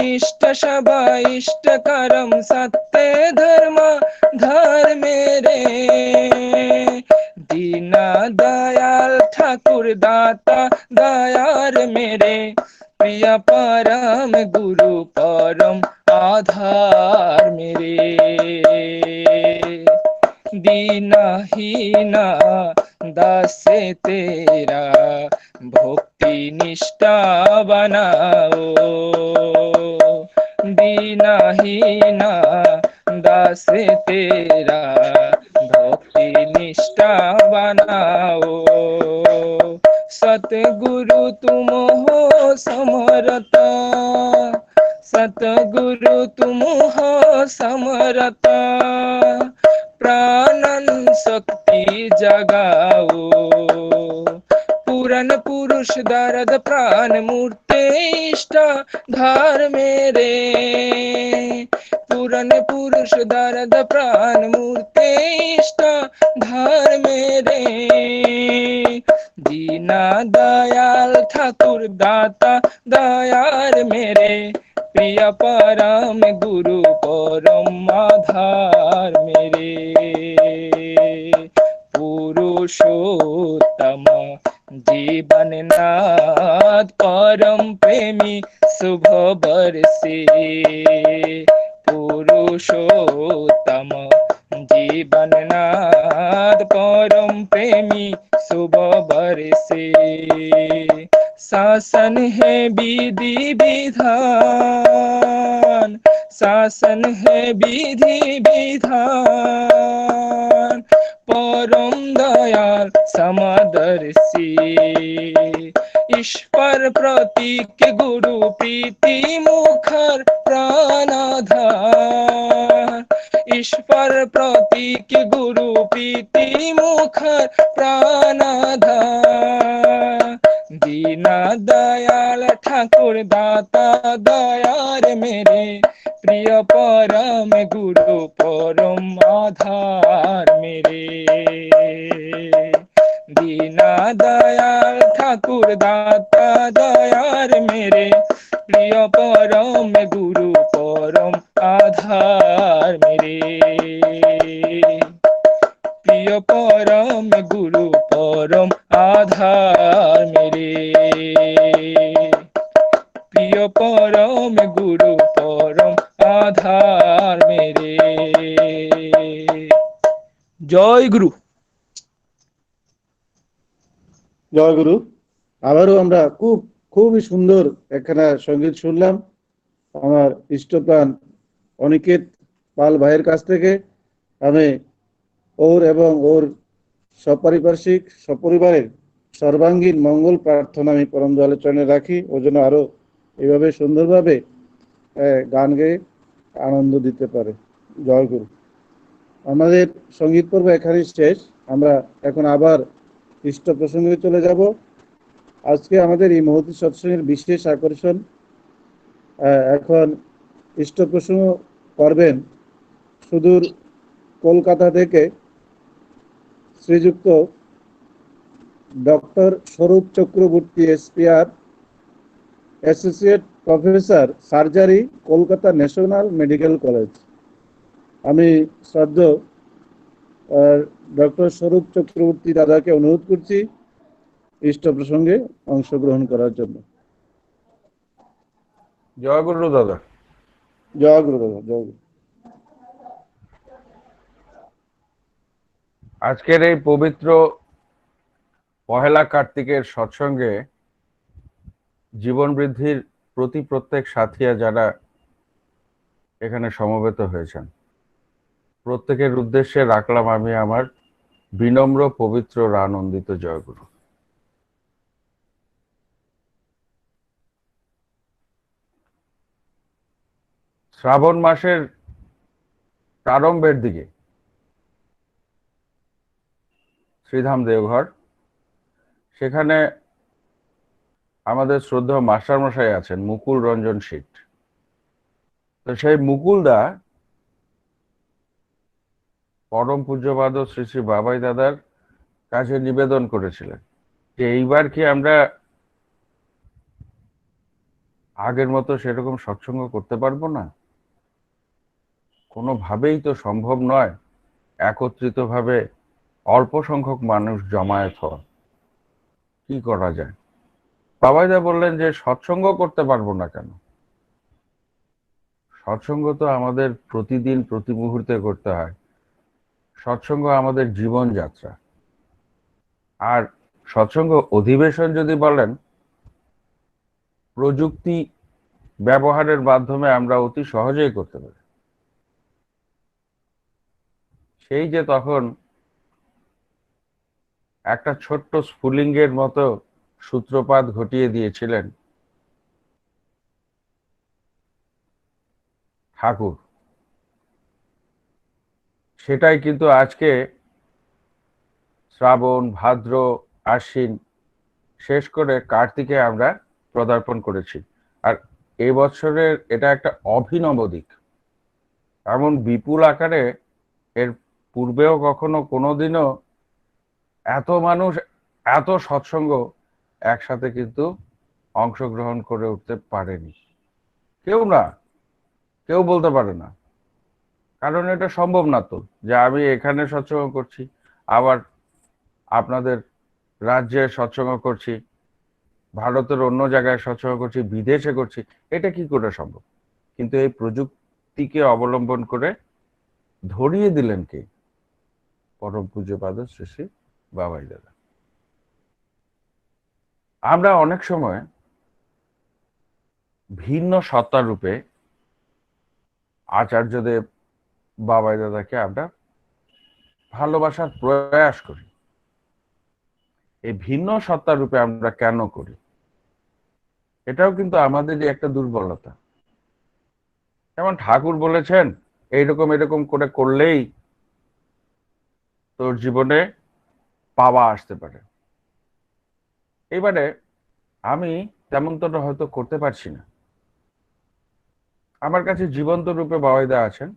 इष्ट सभा इष्ट कर्म सत्य धर्म धर मेरे। दीना दयाल ठाकुर दाता दयार मेरे, प्रिय परम गुरु परम आधार मेरे। दीना हीना दास तेरा भक्ति निष्ठा बनाओ, दीना हीना दास तेरा भक्ति निष्ठा बनाओ। सतगुरु तुम हो समरता, सतगुरु तुम हो समरता। प्राणन शक्ति जगाओ, पूरन पुरुष दर्द प्राण मूर्ते इष्ट धार मेरे। पूरन पुरुष दर्द प्राण मूर्ते इष्ट धार मेरे। दीना दयाल ठाकुर दाता दयार मेरे, प्रिय परम गुरु परम आधार मेरे। पुरुषोत्तम जीवन नाथ परम प्रेमी शुभ बरसे। पुरुषोत्तम जीवन नाथ परम प्रेमी शुभ बरसे। शासन है विधि विधान, शासन है विधि विधान। परम दयाल समदर्शी, ईश्वर प्रतीक गुरु प्रीति मुखर प्राणाधार। ईश्वर সেবার প্রতীক গুরু প্রীতি মুখার প্রাণাধার। দীনা দয়াল ঠাকুর দাতা দয়ার মেরে, প্রিয় পরম গুরু পরম আধার মেরে। দীনা দয়াল ঠাকুর দাতা দয়ার মেরে, প্রিয় পরম গুরু পরম আধার মেরে। প্রিয় পরম গুরু পরম আধার মেরে। প্রিয় পরম গুরু পরম আধার মেরে। জয় গুরু। জয় গুরু। আবারও আমরা খুবই সুন্দর একখানা সঙ্গীত শুনলাম আমার ইষ্টপ্রাণ অনিকেত পাল ভাইয়ের কাছ থেকে। আমি ওর এবং ওর সপারিপার্শ্বিক সপরিবারের সর্বাঙ্গীন মঙ্গল প্রার্থনা আমি পরম দয়ালের চরণে রাখি। ওর জন্য আরো এইভাবে সুন্দরভাবে গান গেয়ে আনন্দ দিতে পারে। জয় গুরু। আমাদের সঙ্গীত পর্ব এখানেই শেষ। আমরা এখন আবার ইষ্ট প্রসঙ্গে চলে যাব। আজকে আমাদের এই মহতী সৎসঙ্গের বিশেষ আকর্ষণ, এখন ইষ্ট প্রসঙ্গ করবেন সুদূর কলকাতা থেকে শ্রীযুক্ত ডক্টর স্বরূপ Chakraborty SPR, associate professor surgery, Kolkata national medical college. আমি শ্রদ্ধেয় ডক্টর স্বরূপ চক্রবর্তী দাদাকে অনুরোধ করছি ইষ্ট প্রসঙ্গে অংশগ্রহণ করার জন্য। জয় গুরু দাদা। জয় গুরু দাদা। জয় গুরু। আজকের এই পবিত্র পহেলা কার্তিকের সৎসঙ্গে জীবন বৃদ্ধির প্রতি প্রত্যেক সাথীয়া যারা এখানে সমবেত হয়েছেন, প্রত্যেকের উদ্দেশ্যে রাখলাম আমি আমার বিনম্র পবিত্র আনন্দিত জয়গুরু। শ্রাবণ মাসের প্রারম্ভের দিকে শ্রীধাম দেওঘর, সেখানে আমাদের শ্রদ্ধেয় মাস্টারমশাই আছেন মুকুল রঞ্জন শীট। তো সেই মুকুলদা পরম পূজ্যপাদ শ্রী শ্রী বাবাই দাদার কাছে নিবেদন করেছিলেন যে এইবার কি আমরা আগের মতো সেরকম সৎসঙ্গ করতে পারবো না? কোনোভাবেই তো সম্ভব নয় একত্রিতভাবে অল্প সংখ্যক মানুষ জমায়েত হওয়া। কি করা যায়? বাবাইদা বললেন যে সৎসঙ্গ করতে পারবো না কেন? সৎসঙ্গ তো আমাদের প্রতিদিন প্রতি মুহূর্তে করতে হয়। সৎসঙ্গ আমাদের জীবনযাত্রা। আর সৎসঙ্গ অধিবেশন যদি বলেন, প্রযুক্তি ব্যবহারের মাধ্যমে আমরা অতি সহজেই করতে পারি। সেই যে তখন একটা ছোট্ট স্ফুলিঙ্গের মতো সূত্রপাত ঘটিয়ে দিয়েছিলেন ঠাকুর, সেটাই কিন্তু আজকে শ্রাবণ, ভাদ্র, আশ্বিন শেষ করে কার্তিকে আমরা পদার্পণ করেছি। আর এই বছরের এটা একটা অভিনব দিক। এমন বিপুল আকারে এর পূর্বেও কখনো কোনোদিনও এত মানুষ, এত সৎসঙ্গ একসাথে কিন্তু অংশগ্রহণ করে উঠতে পারেনি। কেউ বলতে পারে না, কারণ এটা সম্ভব না তো যে আমি এখানে সৎসঙ্গ করছি, আবার আপনাদের রাজ্যে সৎসঙ্গ করছি, ভারতের অন্য জায়গায় সৎসঙ্গ করছি, বিদেশে করছি, এটা কি করে সম্ভব? কিন্তু এই প্রযুক্তিকে অবলম্বন করে ধরিয়ে দিলেন কে? পরম পূজ্যপাদ শ্রী শ্রী বাবাই দাদা। আমরা অনেক সময় ভিন্ন সত্তা রূপে আচার্যদেব, বাবাই দাদাকে আমরা ভালোবাসার প্রয়াস করি। এই ভিন্ন সত্তা রূপে আমরা কেন করি? এটাও কিন্তু আমাদের একটা দুর্বলতা। যেমন ঠাকুর বলেছেন এইরকম এরকম করে করলেই তোর জীবনে পাওয়া আসতে পারে। এবারে আমি তেমনটা হয়তো করতে পারছি না, আমার কাছে জীবন্ত রূপে বাবাইদা আছেন,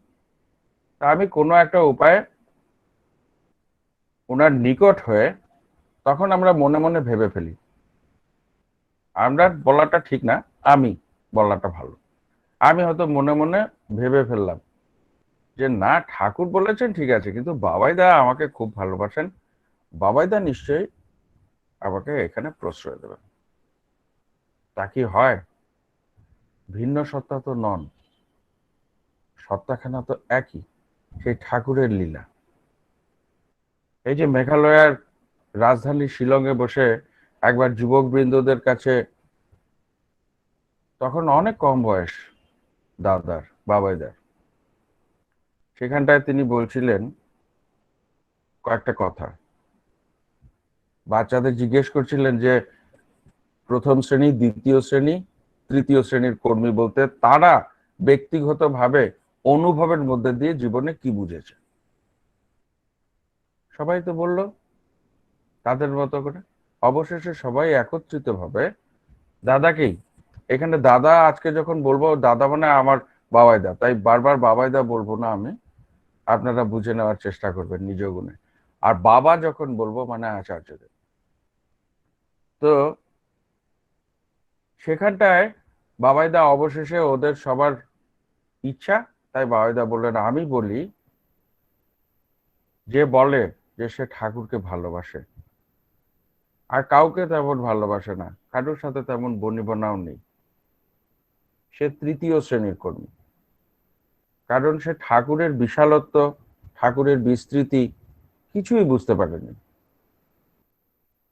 তা আমি কোনো একটা উপায়ে ওনার নিকট হয়ে তখন আমরা মনে মনে ভেবে ফেলি, আমরা বলাটা ঠিক না, আমি বলাটা ভালো, আমি হয়তো মনে মনে ভেবে ফেললাম যে না, ঠাকুর বলেছেন ঠিক আছে, কিন্তু বাবাইদা আমাকে খুব ভালোবাসেন, বাবাইদা নিশ্চয়ই আমাকে এখানে প্রশ্রয় দেবেন। তা কি হয়? ভিন্ন সত্তা তো নন, সত্তাখানা তো একই, সেই ঠাকুরের লীলা। এই যে মেঘালয়ার রাজধানী শিলংয়ে বসে একবার যুবক বৃন্দদের কাছে, তখন অনেক কম বয়স দাদার, বাবাইদার, সেখানটায় তিনি বলছিলেন কয়েকটা কথা। বাচ্চাদের জিজ্ঞেস করছিলেন যে প্রথম শ্রেণী, দ্বিতীয় শ্রেণী, তৃতীয় শ্রেণীর কর্মী বলতে তারা ব্যক্তিগতভাবে অনুভবের মধ্যে দিয়ে জীবনে কি বুঝেছে। সবাই তো বলল তাদের মতো করে। অবশেষে সবাই একত্রিত ভাবে দাদাকেই, এখানে দাদা আজকে যখন বলবো দাদা মানে আমার বাবাইদা, তাই বারবার বাবাইদা বলবো না আমি, আপনারা বুঝে নেওয়ার চেষ্টা করবেন নিজ গুণে। আর বাবা যখন বলবো মানে আচার্যদেব। তো সেখানটায় বাবাইদা অবশেষে ওদের সবার ইচ্ছা, তাই বাবাইদা বললেন আমি বলি, যে বলে যে সে ঠাকুরকে ভালোবাসে আর কাউকে তেমন ভালোবাসে না, কারোর সাথে তেমন বনিবনাও নেই, সে তৃতীয় শ্রেণীর কর্মী। কারণ সে ঠাকুরের বিশালত্ব, ঠাকুরের বিস্তৃতি কিছুই বুঝতে পারেনি।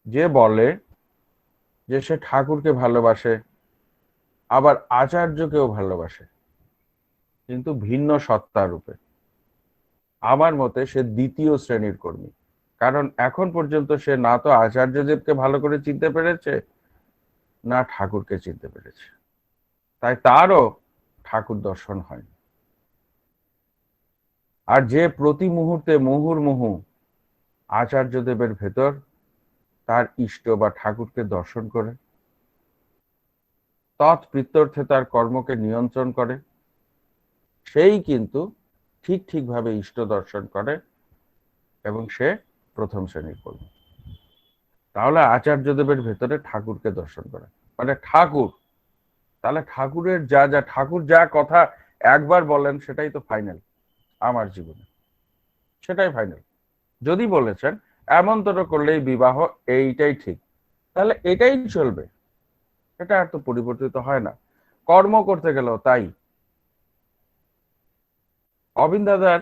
যে বলে যে সে ঠাকুরকে ভালোবাসে, আবার আচার্যকেও ভালোবাসে, কিন্তু ভিন্ন সত্তা রূপে, আমার মতে সে দ্বিতীয় শ্রেণীর কর্মী। কারণ এখন পর্যন্ত সে না তো আচার্যদেবকে ভালো করে চিনতে পেরেছে, না ঠাকুরকে চিনতে পেরেছে, তাই তারও ঠাকুর দর্শন হয়। আর যে প্রতি মুহূর্তে মুহুর্মুহু আচার্যদেবের ভেতর তার ইষ্ট বা ঠাকুরকে দর্শন করে, তৎপ্রীত্যর্থে তার কর্মকে নিয়ন্ত্রণ করে, সেই কিন্তু ঠিকভাবে ইষ্ট দর্শন করে এবং সে প্রথম শ্রেণীর কর্মী। তাহলে আচার্যদেবের ভেতরে ঠাকুরকে দর্শন করে মানে ঠাকুর, তাহলে ঠাকুরের যা যা, ঠাকুর যা কথা একবার বলেন সেটাই তো ফাইনাল আমার জীবনে, সেটাই ফাইনাল। যদি বলেছেন এমনতর করলেই বিবাহ, এইটাই ঠিক, তাহলে এটাই চলবে, এটা আর তো পরিবর্তিত হয় না। কর্ম করতে গেলেও তাই। অবিন দাদার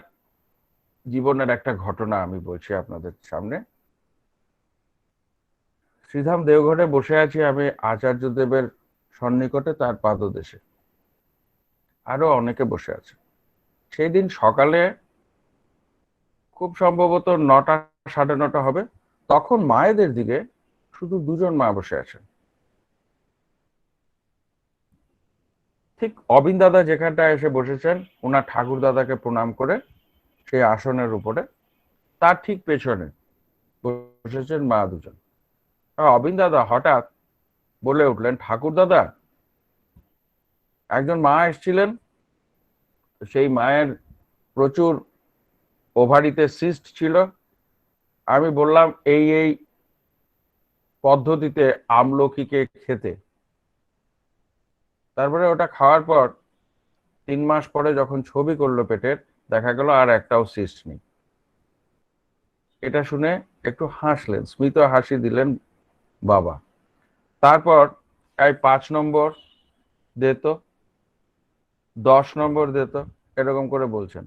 জীবনের একটা ঘটনা আমি বলছি আপনাদের সামনে। শ্রীধাম দেওঘরে বসে আছি আমি আচার্যদেবের সন্নিকটে, তার পাদদেশে আরো অনেকে বসে আছে। সেই দিন সকালে খুব সম্ভবত 9টা 9:30 হবে, তখন মায়েদের দিকে শুধু দুজন মা বসে আছেন। ঠিক অবিন দাদা যেখানটা এসে বসেছেন, ওনার ঠাকুর দাদাকে প্রণাম করে সেই আসনের উপরে, তার ঠিক পেছনে বসেছেন মা দুজন। অবিন দাদা হঠাৎ বলে উঠলেন, ঠাকুর দাদা, একজন মা এসেছিলেন, সেই মায়ের প্রচুর ওভারিতে সিস্ট ছিল, আমি বললাম এই এই পদ্ধতিতে আমলকিকে খেতে, তারপরে ওটা খাওয়ার পর 3 মাস পরে যখন ছবি করলো পেটের, দেখা গেল আর একটাও সিস্ট নেই। এটা শুনে একটু হাসলেন, স্মিত হাসি দিলেন বাবা। তারপর এই 5 নম্বর দিত, 10 নম্বর দিত, এরকম করে বলছেন।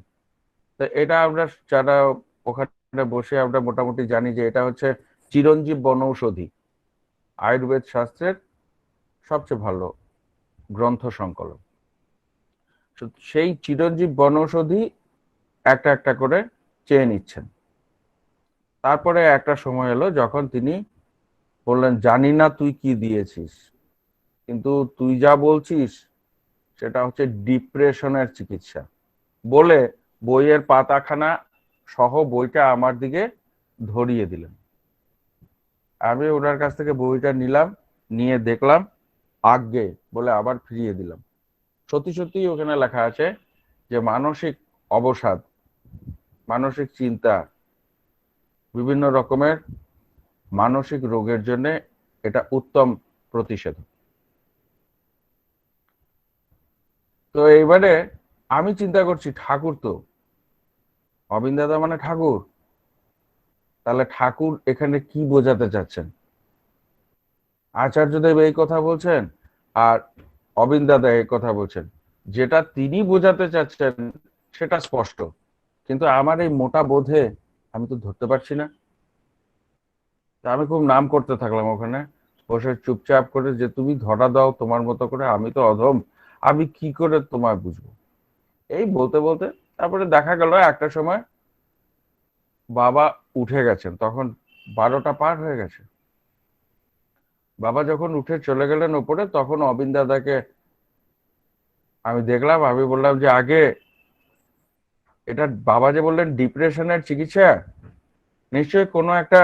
তো এটা আমরা যারা ওখানে বসে আমরা মোটামুটি জানি যে এটা হচ্ছে চিরঞ্জীব বনৌষধি, আয়ুর্বেদ শাস্ত্রের সবচেয়ে ভালো গ্রন্থ সংকলন। সেই চিরঞ্জীব বনৌষধি একটা একটা করে চেয়ে নিচ্ছেন। তারপরে একটা সময় এলো যখন তিনি বললেন, জানি না তুই কি দিয়েছিস, কিন্তু তুই যা বলছিস সেটা হচ্ছে ডিপ্রেশনের চিকিৎসা, বলে বইয়ের পাতাখানা সহ বইটা আমার দিকে ধরিয়ে দিলেন। আমি ওনার কাছ থেকে বইটা নিলাম, নিয়ে দেখলাম, আজ্ঞে বলে আবার ফিরিয়ে দিলাম। সত্যি সত্যি ওখানে লেখা আছে যে মানসিক অবসাদ, মানসিক চিন্তা, বিভিন্ন রকমের মানসিক রোগের জন্য এটা উত্তম প্রতিষেধক। তো এইবারে আমি চিন্তা করছি, ঠাকুর তো, অবিন দাদা মানে ঠাকুর, তাহলে ঠাকুর এখানে কি বোঝাতে চাচ্ছেন? আচার্যদেব এই কথা বলছেন আর অবিন দাদা এই কথা বলছেন, যেটা তিনি বোঝাতে চাচ্ছেন সেটা স্পষ্ট, কিন্তু আমার এই মোটা বোধে আমি তো ধরতে পারছি না। তা আমি খুব নাম করতে থাকলাম ওখানে বসে চুপচাপ করে, যে তুমি ধরা দাও তোমার মতো করে, আমি তো অধম, আমি কি করে তোমায় বুঝবো। এই বলতে বলতে তারপরে দেখা গেল একটা সময় বাবা উঠে গেছেন, তখন 12টা পার হয়ে গেছে। বাবা যখন উঠে চলে গেলেন উপরে, তখন অবিন দাদাকে আমি দেখলাম। আমি বললাম যে আগে এটা বাবা যে বললেন ডিপ্রেশনের চিকিৎসা, নিশ্চয়ই কোনো একটা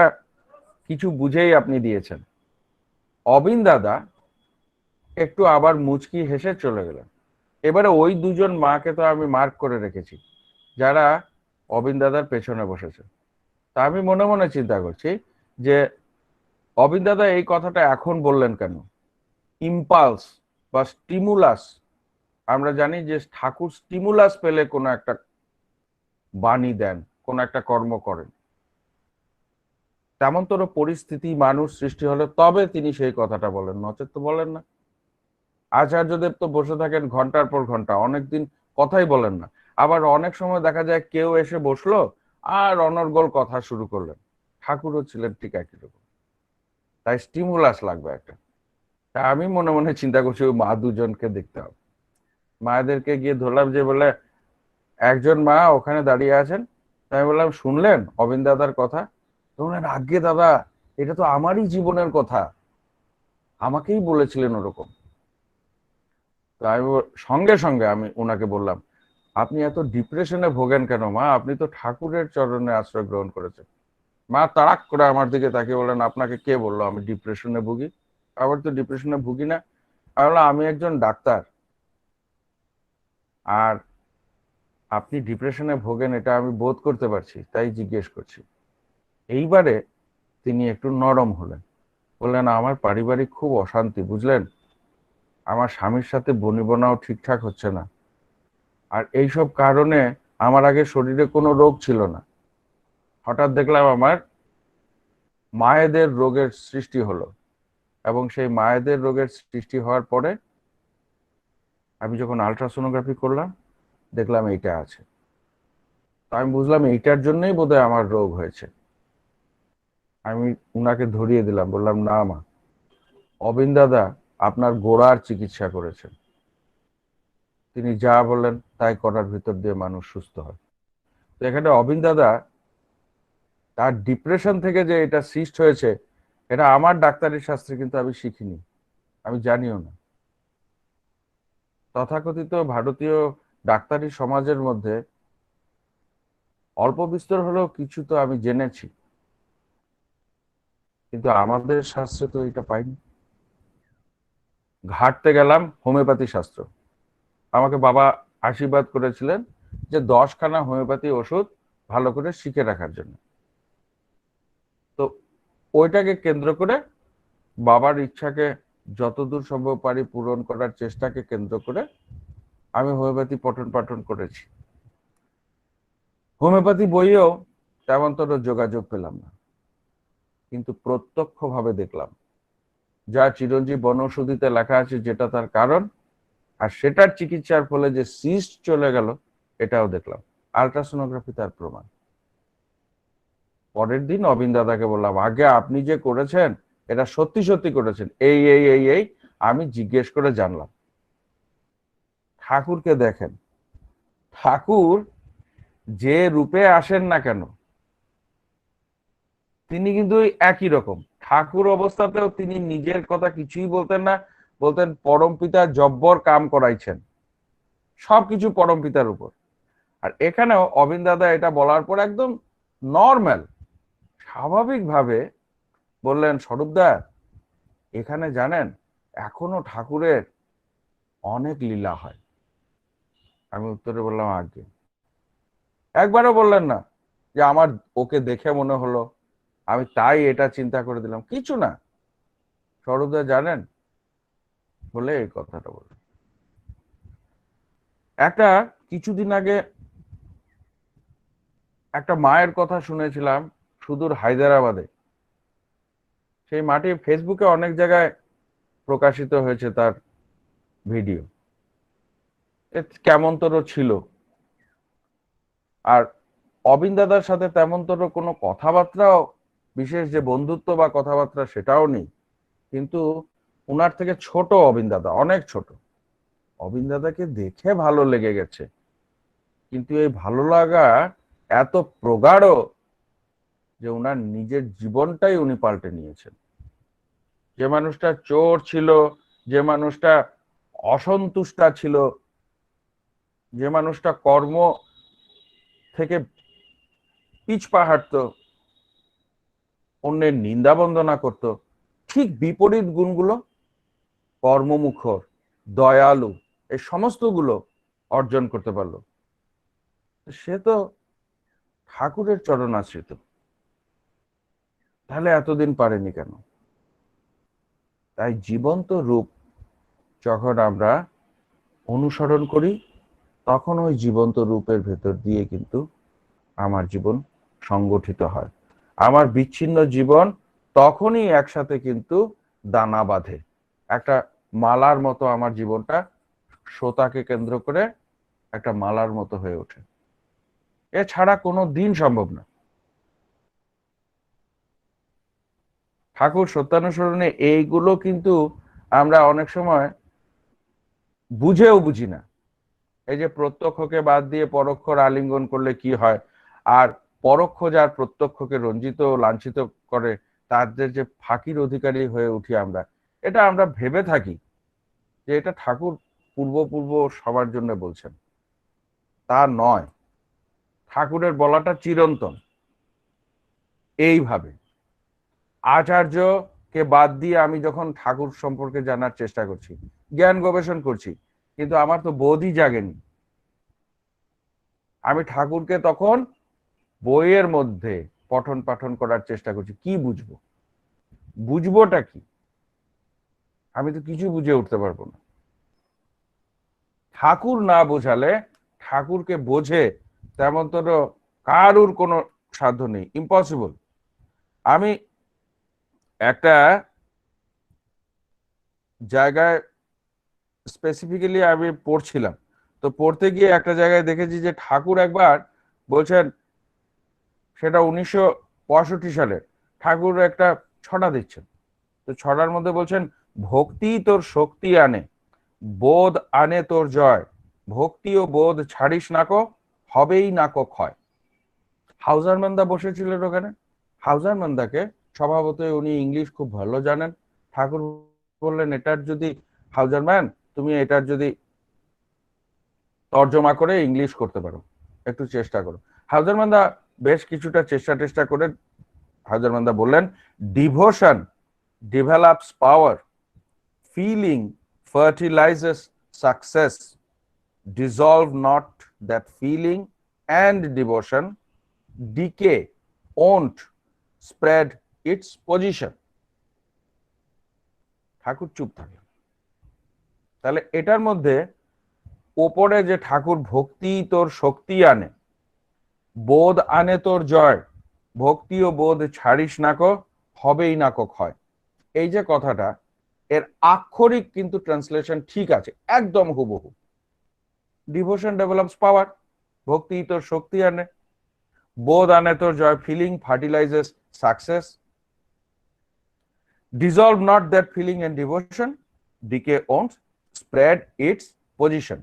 কিছু বুঝেই আপনি দিয়েছেন। অবিন দাদা একটু আবার মুচকি হেসে চলে গেলেন। এবারে ওই দুজন মাকে তো আমি মার্ক করে রেখেছি যারা অবিন দাদার পেছনে বসেছে। তা আমি মনে মনে চিন্তা করছি যে অবিন দাদা এই কথাটা এখন বললেন কেন? ইম্পালস বা স্টিমুলাস, আমরা জানি যে ঠাকুর স্টিমুলাস পেলে কোনো একটা বাণী দেন, কোনো একটা কর্ম করেন, তেমনতর পরিস্থিতি মানুষ সৃষ্টি হলে তবে তিনি সেই কথাটা বলেন, নচেত তো বলেন না। আচার্যদেব তো বসে থাকেন ঘন্টার পর ঘন্টা, অনেকদিন কথাই বলেন না। আবার অনেক সময় দেখা যায় কেউ এসে বসলো আর অনর্গল কথা শুরু করলেন, ঠাকুরও ছিলেন ঠিক একই রকম। তাই স্টিমুলাস লাগবে একটা। তা আমি মনে মনে চিন্তা করছি ওই মা দুজনকে দেখতে হবে। মায়েদেরকে গিয়ে ধরলাম, যে বলে একজন মা ওখানে দাঁড়িয়ে আছেন। তাই আমি বললাম, শুনলেন অবিন দাদার কথা? তো বললেন, আজ্ঞে দাদা, এটা তো আমারই জীবনের কথা, আমাকেই বলেছিলেন ওরকম। তো আমি সঙ্গে সঙ্গে আমি ওনাকে বললাম, আপনি এত ডিপ্রেশনে ভোগেন কেন মা? আপনি তো ঠাকুরের চরণে আশ্রয় গ্রহণ করেছেন। মা তাড়াক করে আমার দিকে তাকিয়ে বললেন, আপনাকে কে বললো আমি ডিপ্রেশনে ভুগি? আবার তো ডিপ্রেশনে ভুগি না। আমি বললাম, আমি একজন ডাক্তার, আর আপনি ডিপ্রেশনে ভোগেন এটা আমি বোধ করতে পারছি, তাই জিজ্ঞেস করছি। এইবারে তিনি একটু নরম হলেন, বললেন, আমার পারিবারিক খুব অশান্তি, বুঝলেন, আমার স্বামীর সাথে বনিবনাও ঠিকঠাক হচ্ছে না, আর এইসব কারণে আমার আগে শরীরে কোনো রোগ ছিল না, হঠাৎ দেখলাম আমার মায়েদের রোগের সৃষ্টি হলো, এবং সেই মায়েদের রোগের সৃষ্টি হওয়ার পরে আমি যখন আলট্রাসোনোগ্রাফি করলাম দেখলাম এইটা আছে। তো আমি বুঝলাম এইটার জন্যই বোধহয় আমার রোগ হয়েছে। আমি উনাকে ধরিয়ে দিলাম, বললাম, না মা, অবিন দাদা আপনার গোড়ার চিকিৎসা করেছেন, তিনি যা বললেন তাই করার ভিতর দিয়ে মানুষ সুস্থ হয়। তো এখানে অবিন দাদা তার ডিপ্রেশন থেকে যে এটা সৃষ্ট হয়েছে, এটা আমার ডাক্তারি শাস্ত্রে কিন্তু আমি শিখিনি, আমি জানিও না। তথাকথিত ভারতীয় ডাক্তারি সমাজের মধ্যে অল্প বিস্তর হলেও কিছু তো আমি জেনেছি, কিন্তু আমাদের শাস্ত্রে তো এটা পাইনি। ঘাটতে গেলাম হোমিওপ্যাথি শাস্ত্র, আমাকে বাবা আশীর্বাদ করেছিলেন যে 10খানা হোমিওপ্যাথি ওষুধ ভালো করে শিখে রাখার জন্য। তো ওইটাকে কেন্দ্র করে, বাবার ইচ্ছাকে যতদূর সম্ভব পারি পূরণ করার চেষ্টাকে কেন্দ্র করে আমি হোমিওপ্যাথি পঠন পাঠন করেছি। হোমিওপ্যাথি বইয়েও তেমনতর যোগাযোগ পেলাম না, কিন্তু প্রত্যক্ষভাবে দেখলাম যা চিরঞ্জীব বনৌষধিতে লেখা আছে যেটা তার কারণ, আর সেটার চিকিৎসার ফলে যে সিস্ট চলে গেল এটাও দেখলাম, আলট্রাসোনোগ্রাফি তার প্রমাণ। পরের দিন অবিন দাদাকে বললাম, আগে আপনি যে করেছেন এটা সত্যি সত্যি করেছেন, এই এই এই এই আমি জিজ্ঞেস করে জানলাম। ঠাকুরকে দেখেন, ঠাকুর যে রূপে আসেন না কেন তিনি কিন্তু একই রকম। ঠাকুর অবস্থাতেও তিনি নিজের কথা কিছুই বলতেন না, বলতেন পরম পিতা জব্বর কাম করাইছেন, সবকিছু পরম পিতার উপর। আর এখানেও অবিন দাদা এটা বলার পর একদম নর্মাল স্বাভাবিকভাবে বললেন, স্বরূপদা এখানে জানেন এখনো ঠাকুরের অনেক লীলা হয়। আমি উত্তরে বললাম আগে। একবারও বললেন না যে আমার ওকে দেখে মনে হলো, আমি তাই এটা চিন্তা করে দিলাম, কিছু না। স্বরূপদা জানেন বলে এই কথাটা বললেন। একটা কিছুদিন আগে একটা মায়ের কথা শুনেছিলাম সুদূর হায়দ্রাবাদে। সেই মাটি ফেসবুকে অনেক জায়গায় প্রকাশিত হয়েছে তার ভিডিও। কেমনতর ছিল, আর অবিন দাদার সাথে তেমনতর কোনো কথাবার্তাও, বিশেষ যে বন্ধুত্ব বা কথাবার্তা সেটাও নেই, কিন্তু উনার থেকে ছোট অবিন দাদা, অনেক ছোট। অবিন দাদাকে দেখে ভালো লেগে গেছে, কিন্তু এই ভালো লাগা এত প্রগাঢ় যে উনার নিজের জীবনটাই উনি পাল্টে নিয়েছেন। যে মানুষটা চোর ছিল, যে মানুষটা অসন্তুষ্টা ছিল, যে মানুষটা কর্ম থেকে পিছপা হাঁটতো, অন্যের নিন্দা বন্দনা করত, ঠিক বিপরীত গুণগুলো, কর্মমুখর, দয়ালু, এই সমস্তগুলো অর্জন করতে পারলো। সে তো ঠাকুরের চরণাশ্রিত, তাহলে এতদিন পারেনি কেন? তাই জীবন্ত রূপ যখন আমরা অনুসরণ করি, তখন ওই জীবন্ত রূপের ভেতর দিয়ে কিন্তু আমার জীবন সংগঠিত হয়। আমার বিচ্ছিন্ন জীবন তখনই একসাথে কিন্তু দানা বাঁধে, একটা মালার মতো আমার জীবনটা শ্রোতাকে কেন্দ্র করে একটা মালার মতো হয়ে ওঠে। এছাড়া কোনো দিন সম্ভব না। ঠাকুর সত্যানুসরণে এইগুলো কিন্তু আমরা অনেক সময় বুঝেও বুঝি না। এই যে প্রত্যক্ষকে বাদ দিয়ে পরোক্ষর আলিঙ্গন করলে কি হয়, আর পরোক্ষ যার প্রত্যক্ষকে রঞ্জিত ও লাঞ্ছিত করে, তাদের যে ফাঁকির অধিকারী হয়ে উঠি আমরা, এটা আমরা ভেবে থাকি যে এটা ঠাকুর পূর্ব সবার জন্য বলছেন। তা নয়, ঠাকুরের বলাটা চিরন্তন। এইভাবে আচার্যকে বাদ দিয়ে আমি যখন ঠাকুর সম্পর্কে জানার চেষ্টা করছি, জ্ঞান গবেষণ করছি, কিন্তু আমার তো বোধই জাগেনি। আমি ঠাকুরকে তখন বইয়ের মধ্যে পঠন পাঠন করার চেষ্টা করছি। কি বুঝবো? বুঝবোটা কি? আমি তো কিছু বুঝে উঠতে পারবো না। ঠাকুর না বোঝালে, ঠাকুরকে বোঝে তেমন তো কারুর কোনো সাধ্য নেই, ইম্পসিবল। আমি একটা জায়গায় স্পেসিফিক্যালি আমি পড়ছিলাম, তো পড়তে গিয়ে একটা জায়গায় দেখেছি যে ঠাকুর একবার বলছেন, সেটা 1965 সালে, ঠাকুর একটা ছড়া দিচ্ছেন। তো ছড়ার মধ্যে বলছেন, ভক্তি তোর শক্তি আনে, বোধ আনে তোর জয়, ভক্তি ও বোধ ছাড়িস নাকো, হবেই নাকো ক্ষয়। হাউজার মান্দা বসেছিলেন ওখানে। হাউজার মান্দাকে স্বভাবতই উনি ইংলিশ খুব ভালো জানেন। ঠাকুর বললেন, এটার যদি হাউজার ম্যান, তুমি এটার যদি তর্জমা করে ইংলিশ করতে পারো, একটু চেষ্টা করো। হাউজার মান্দা বেশ কিছুটা চেষ্টা করে হাউজার মান্দা বললেন, devotion develops power, feeling fertilizes success, dissolve not that feeling and devotion, decay won't spread its position. ঠাকুর চুপ থাকে। তাহলে এটার মধ্যে ওপরে যে ঠাকুর ভক্তি তোর শক্তি আনে, বোধ আনে তোর জয়, ভক্তি ও বোধ ছাড়িস নাকো, হবেই নাকো ক্ষয়, এই যে কথাটা, এর আক্ষরিক কিন্তু ট্রান্সলেশন ঠিক আছে, একদম হুবহু। ডিভোশন ডেভেলপস পাওয়ার, ভক্তি তোর শক্তি আনে, বোধ আনে তোর জয়, feeling fertilizes success, dissolve not that feeling and devotion, decay won't spread its position.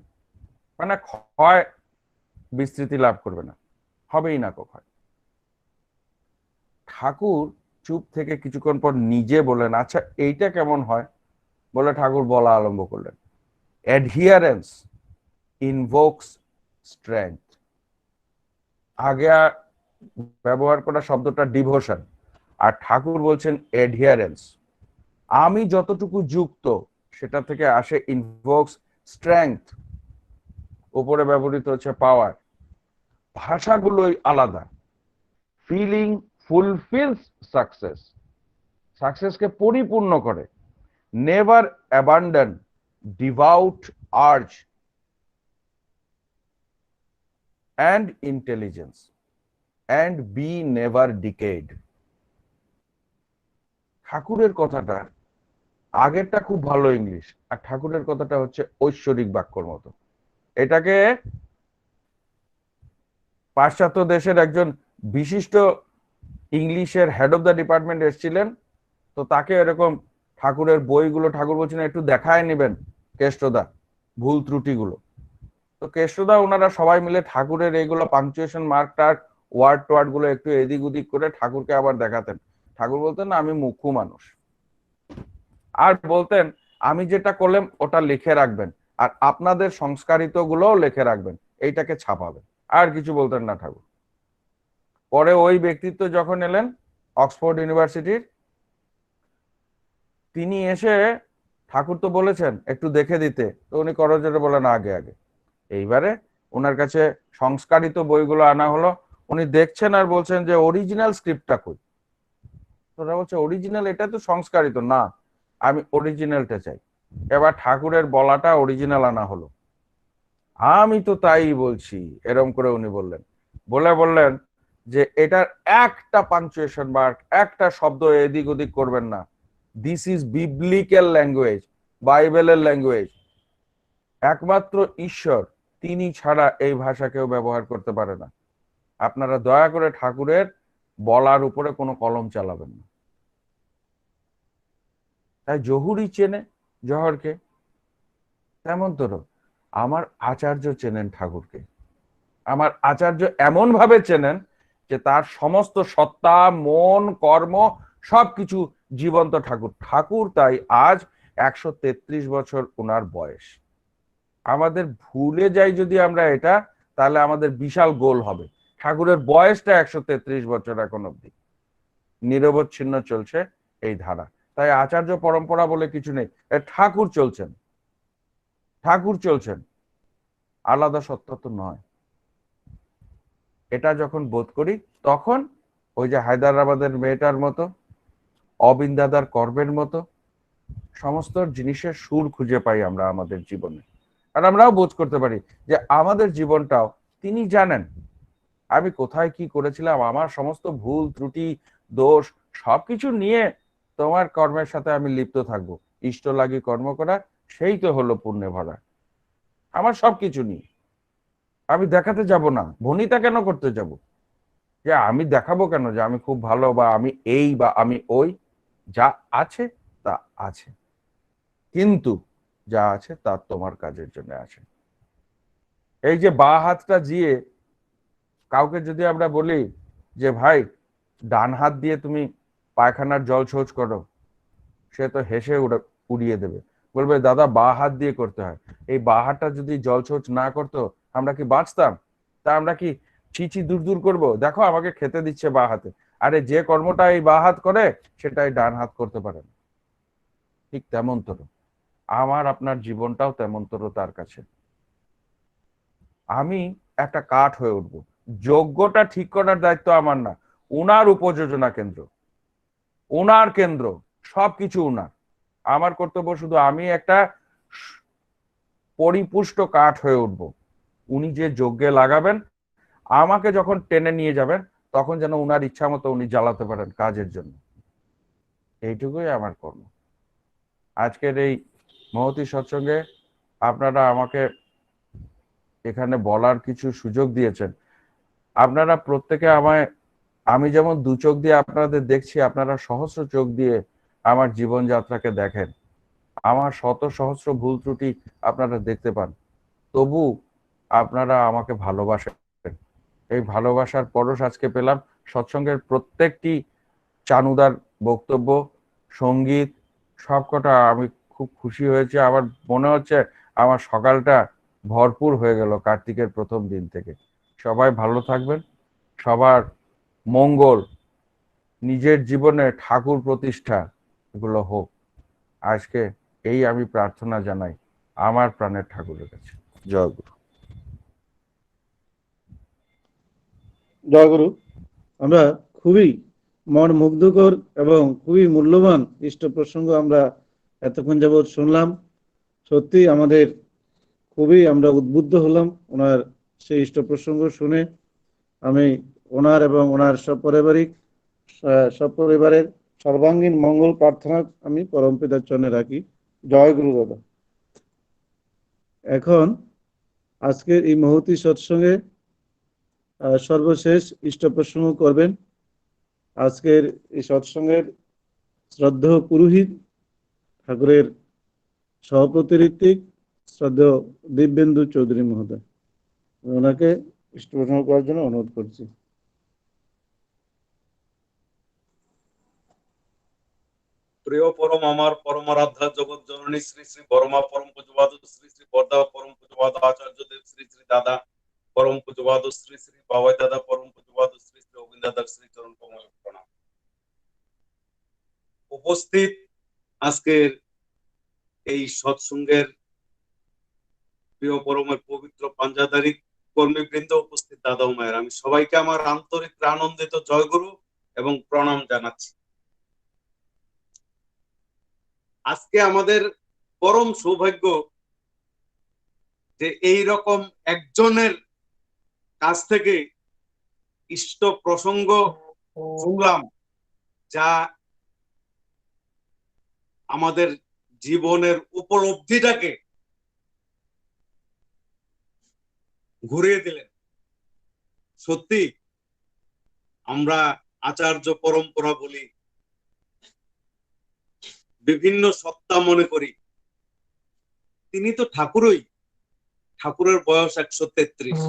মানে ক্ষয় বিস্তৃতি লাভ করবে না, হবেই না ক্ষয়। ঠাকুর চুপ থেকে কিছুক্ষণ পর নিজে বলেন, আচ্ছা এইটা কেমন হয়? বলে ঠাকুর বলা আরম্ভ করলেন, অ্যাডহিয়ারেন্স ইনভোকস স্ট্রেংথ। আগে ব্যবহার করা শব্দটা ডিভোশন, আর ঠাকুর বলছেন এডহিয়ারেন্স। আমি যতটুকু যুক্ত সেটা থেকে আসে ইনভোকস স্ট্রেংথ, উপরে ব্যবহৃত হচ্ছে পাওয়ার। ভাষাগুলোই আলাদা। ফিলিং ফুলফিলস সাকসেস, সাকসেসকে পরিপূর্ণ করে। Never abandon devout urge and intelligence and be never decayed. ঠাকুরের কথাটা আগেরটা খুব ভালো ইংলিশ, আর ঠাকুরের কথাটা হচ্ছে ঐশ্বরিক বাক্যর মতো। এটাকে পাশ্চাত্য দেশের একজন বিশিষ্ট ইংলিশের হেড অফ দ্য ডিপার্টমেন্ট এসেছিলেন, তো তাকে এরকম ঠাকুরের বইগুলো ঠাকুর বলছেন একটু দেখায় নেবেন কেষ্টদা ভুল ত্রুটিগুলো। তো কেষ্টদা ওনারা সবাই মিলে ঠাকুরের এইগুলো পাংচুয়েশন মার্ক টার্ক ওয়ার্ড টোয়ার্ড গুলো একটু এদিক ওদিক করে ঠাকুরকে আবার দেখাতেন। ঠাকুর বলতেন আমি মুখ্য মানুষ, আর বলতেন আমি যেটা করলাম ওটা লিখে রাখবেন, আর আপনাদের সংস্কারিত গুলোও লিখে রাখবেন, এইটাকে ছাপাবেন। আর কিছু বলতেন না ঠাকুর। পরে ওই ব্যক্তিত্ব যখন এলেন অক্সফোর্ড ইউনিভার্সিটির, তিনি এসে ঠাকুর তো বলেছেন একটু দেখে দিতে, তো উনি করজোড়ে বলেন আগে আগে। এইবারে ওনার কাছে সংস্কারিত বইগুলো আনা হলো, উনি দেখছেন আর বলছেন যে অরিজিনাল স্ক্রিপ্টটা কই। ওরা বলছে অরিজিনাল, এটা তো সংস্কারিত না, আমি অরিজিনালটা চাই। এবার ঠাকুরের বলাটা অরিজিনাল আনা হলো। আমি তো তাই বলছি, এরম করে উনি বললেন। বললেন যে এটার একটা পাংচুয়েশন মার্ক, একটা শব্দ এদিক ওদিক করবেন না। দিস ইজ বিবলিক্যাল ল্যাঙ্গুয়েজ, বাইবেলের ল্যাঙ্গুয়েজ। একমাত্র ঈশ্বর, তিনি ছাড়া এই ভাষা কেউ ব্যবহার করতে পারে না। আপনারা দয়া করে ঠাকুরের বলার উপরে কোনো কলম চালাবেন না। তাই জহুরি চেনে জহরকে, তেমন তোর আমার আচার্য চেনেন ঠাকুরকে। আমার আচার্য এমন ভাবে চেনেন যে তার সমস্ত সত্তা, মন, কর্ম সবকিছু জীবন্ত ঠাকুর। ঠাকুর তাই আজ 133 বছর ওনার বয়স। আমাদের ভুলে যাই যদি আমরা এটা, তাহলে আমাদের বিশাল গোল হবে। ঠাকুরের বয়সটা 133 বছর এখন অব্দি নিরবচ্ছিন্ন চলছে এই ধারা। তাই আচার্য পরম্পরা বলে কিছু নেই, ঠাকুর চলছেন, ঠাকুর চলছেন, আলাদা সত্তা তো নয়। এটা যখন বোধ করি তখন ওই যে হায়দ্রাবাদের মেয়েটার মতো, অবিন্দাদার কর্মের মতো সমস্ত জিনিসের সুর খুঁজে পাই আমরা আমাদের জীবনে। আর আমরাও বোধ করতে পারি যে আমাদের জীবনটাও তিনি জানেন আমি কোথায় কি করেছিলাম, আমার সমস্ত ভুল ত্রুটি দোষ সবকিছু নিয়ে তোমার কর্মের সাথে আমি লিপ্ত থাকবো। ইষ্ট লাগি কর্ম করা, সেই তো হলো পুণ্যে ভরা। আমার সবকিছু নিয়ে আমি দেখাতে যাব না, ভনিতা কেন করতে যাব? যে আমি দেখাবো কেন যে আমি খুব ভালো, বা আমি এই বা আমি ওই? যা আছে তা আছে, কিন্তু যা আছে তা তোমার কাজের জন্য আছে। এই যে বা হাতটা দিয়ে কাউকে যদি আমরা বলি যে ভাই ডান হাত দিয়ে তুমি পায়খানার জল শৌচ করো, সে তো হেসে উড়িয়ে দেবে, বলবে দাদা বা হাত দিয়ে করতে হয়। এই বা হাতটা যদি জল শৌচ না করতো আমরা কি বাঁচতাম? তা আমরা কি ছিছি দূর দূর করবো, দেখো আমাকে খেতে দিচ্ছে বা হাতে। আরে যে কর্মটা এই বা হাত করে সেটাই ডান হাত করতে পারে না। ঠিক তেমন তোর আমার আপনার জীবনটাও তেমন তোর তার কাছে। আমি একটা কাঠ হয়ে উঠবো, যোগ্যটা ঠিক করার দায়িত্ব আমার না, উনার উপযোজনা কেন্দ্র, উনার কেন্দ্র, সবকিছু উনার। আমার কর্তব্য শুধু আমি একটা পরিপুষ্ট কাঠ হয়ে উঠবো। উনি যে যজ্ঞে লাগাবেন, আমাকে যখন টেনে নিয়ে যাবেন তখন যেন উনার ইচ্ছা মতো উনি জ্বালাতে পারেন কাজের জন্য। এইটুকুই আমার কর্ম। আজকের এই মহতী সৎসঙ্গে আপনারা আমাকে এখানে বলার কিছু সুযোগ দিয়েছেন। আপনারা প্রত্যেকে আমায়, আমি যেমন দু চোখ দিয়ে আপনাদের দেখছি, আপনারা সহস্র চোখ দিয়ে আমার জীবনযাত্রাকে দেখেন। আমার শত সহস্র ভুল ত্রুটি আপনারা দেখতে পান, তবু আপনারা আমাকে ভালোবাসেন। এই ভালোবাসার পরশ আজকে পেলাম। সৎসঙ্গের প্রত্যেকটি চানুদার বক্তব্য, সঙ্গীত সবকটা আমি খুব খুশি হয়েছে। আমার মনে হচ্ছে আমার সকালটা ভরপুর হয়ে গেল কার্তিকের প্রথম দিন থেকে। সবাই ভালো থাকবেন, সবার মঙ্গল, নিজের জীবনে ঠাকুর প্রতিষ্ঠা এগুলো হোক। আজকে এই আমি প্রার্থনা জানাই আমার প্রাণের ঠাকুরের কাছে। জয় গুরু। জয়গুরু। আমরা খুবই মন মুগ্ধকর এবং খুবই মূল্যবান ইষ্ট প্রসঙ্গ আমরা এতক্ষণ যাবৎ শুনলাম। সত্যি আমাদের খুবই আমরা উদ্বুদ্ধ হলাম ওনার সেই ইষ্ট প্রসঙ্গ শুনে। আমি ওনার এবং ওনার সপরিবারের সর্বাঙ্গীন মঙ্গল প্রার্থনা আমি পরম পিতার চরণে রাখি। জয় গুরু দাদা। এখন আজকের এই মহতী সৎসঙ্গে সর্বশেষ ইষ্ট প্রসঙ্গ করবেন আজকের এই সৎসঙ্গের শ্রদ্ধেয় পুরোহিত, ঠাকুরের সভাপতি ঋত্বিক, শ্রদ্ধেয় দিব্যেন্দু চৌধুরী মহোদয়। ওনাকে ইষ্ট প্রসঙ্গ করার জন্য অনুরোধ করছি। প্রিয় পরম আমার পরমারাধ্যা জগৎ জননী শ্রী শ্রী বর্মা পরম পূজবাদ শ্রী শ্রী বর্দা পরম পূজবাদ আচার্য দেব শ্রী শ্রী দাদা পরম পূজবাদ শ্রী শ্রী বাবাই দাদা পরম পূজবাদ শ্রী শ্রী অবিন্দ দাদার শ্রী চরণ কমল প্রণাম। উপস্থিত আজকের এই সৎসঙ্গের প্রিয় পরমের পবিত্র পাঞ্জাদারি কর্মীবৃন্দ, উপস্থিত দাদা ও মায়ের, আমি সবাইকে আমার আন্তরিক আনন্দিত জয়গুরু এবং প্রণাম জানাচ্ছি। আজকে আমাদের পরম সৌভাগ্য যে এই রকম একজনের কাছ থেকে ইষ্ট প্রসঙ্গ শুনলাম, যা আমাদের জীবনের উপলব্ধিটাকে ঘুরিয়ে দিলেন। সত্যি আমরা আচার্য পরম্পরা বলি, বিভিন্ন সত্তা মনে করি, তিনি তো ঠাকুরই। ঠাকুরের বয়স 133।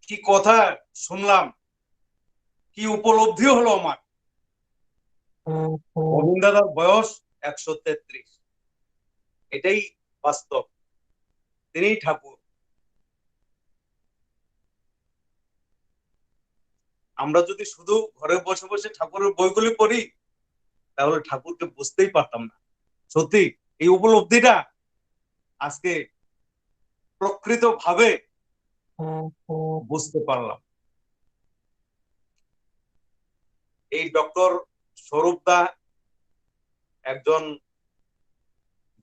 কি কথা শুনলাম, কি উপলব্ধি হলো আমার। গোবিন্দাদার বয়স 133, এটাই বাস্তব, তিনিই ঠাকুর। আমরা যদি শুধু ঘরে বসে বসে ঠাকুরের বইগুলি পড়ি তাহলে ঠাকুরকে বুঝতেই পারতাম না। সত্যি এই উপলব্ধিটা আজকে প্রকৃত ভাবে বুঝতে পারলাম। এই ডক্টর স্বরূপদা একজন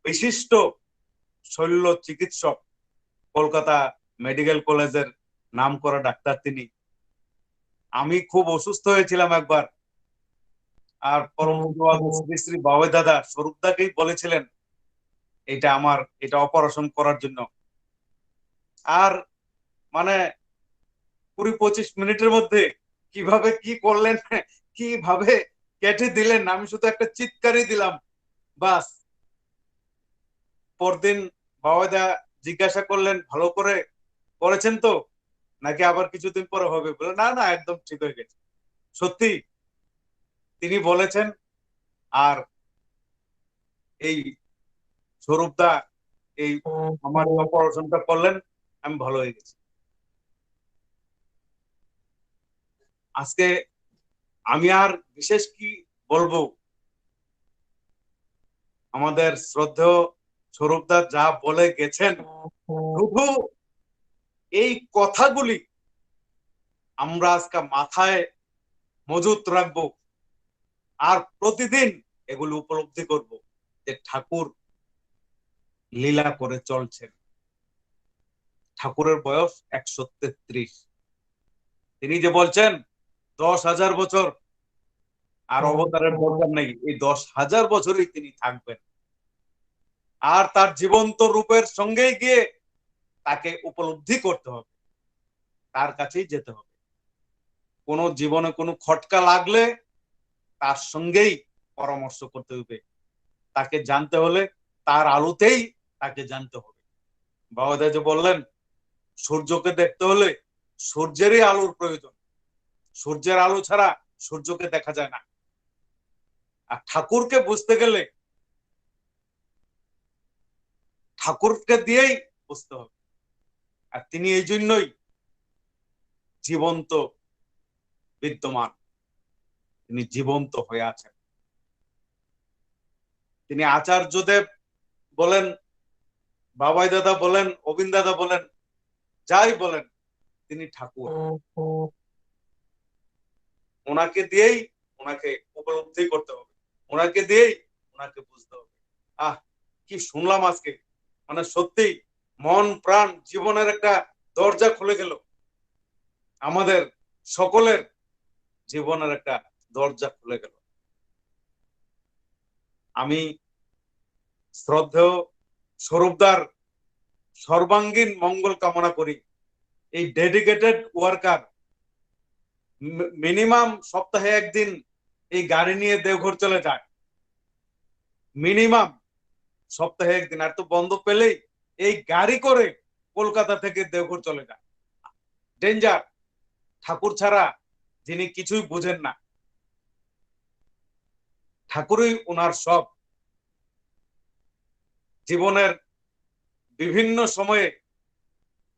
বিশিষ্ট শল্য চিকিৎসক, কলকাতা মেডিকেল কলেজের নামকরা ডাক্তার তিনি। আমি খুব অসুস্থ হয়েছিলাম একবার, আর পরম শ্রী শ্রী বাবাই দাদা স্বরূপদাকেই বলেছিলেন এটা অপারেশন করার জন্য। আর মানে 20-25 মিনিটের মধ্যে কিভাবে কি করলেন, কিভাবে কেটে দিলেন, আমি শুধু একটা চিৎকারই দিলাম, বাস। পরদিন বাবাদা জিজ্ঞাসা করলেন, ভালো করে করেছেন তো, নাকি আবার কিছুদিন পরে হবে? বলে না না, একদম ঠিক হয়ে গেছে। সত্যি তিনি বলেছেন। আর এই স্বরূপদা এই আমার অপারেশনটা করলেন, আমি ভালো হয়ে গেছি। আজকে আমি আর বিশেষ কি বলবো, আমাদের শ্রদ্ধেয় স্বরূপদা যা বলে গেছেন, শুধু এই কথাগুলি আমরা আজকে মাথায় মজুত রাখবো আর প্রতিদিন এগুলো উপলব্ধি করব যে ঠাকুর লীলা করে চলছেন। ঠাকুরের বয়স 133। তিনি যে বলছেন 10,000 বছর আর অবতারের দরকার নেই, এই 10,000 বছরই তিনি থাকবেন। আর তার জীবন্ত রূপের সঙ্গে গিয়ে তাকে উপলব্ধি করতে হবে, তার কাছেই যেতে হবে। কোনো জীবনে কোনো খটকা লাগলে তার সঙ্গেই পরামর্শ করতে হবে। তাকে জানতে হলে তার আলোতেই তাকে জানতে হবে। বাবাদা যে বললেন, সূর্যকে দেখতে হলে সূর্যেরই আলোর প্রয়োজন, সূর্যের আলো ছাড়া সূর্যকে দেখা যায় না। আর ঠাকুরকে বুঝতে গেলে ঠাকুরকে দিয়েই বুঝতে হবে। আর তিনি এই জন্যই জীবন্ত বিদ্যমান, তিনি জীবন্ত হয়ে আছেন। তিনি আচার্যদেব বলেন, বাবাই দাদা বলেন, অবিন দাদা বলেন, যাই বলেন, তিনি ঠাকুর। ওনাকে দিয়েই ওনাকে উপলব্ধি করতে হবে, ওনাকে দিয়েই ওনাকে বুঝতে হবে। কি শুনলাম আজকে, মানে সত্যি মন প্রাণ জীবনের একটা দরজা খুলে গেল, আমাদের সকলের জীবনের একটা দরজা খুলে গেল। আমি শ্রদ্ধেয় স্বরূপদার সর্বাঙ্গীন মঙ্গল কামনা করি। এই ডেডিকেটেড ওয়ার্কার মিনিমাম সপ্তাহে একদিন এই গাড়ি নিয়ে দেওঘর চলে যায়, মিনিমাম সপ্তাহে একদিন, আর তো বন্ধ পেলেই এই গাড়ি করে কলকাতা থেকে দেওঘর চলে যায়। ডেঞ্জার। ঠাকুর ছাড়া যিনি কিছুই বুঝেন না, ঠাকুরই ওনার সব। জীবনের বিভিন্ন সময়ে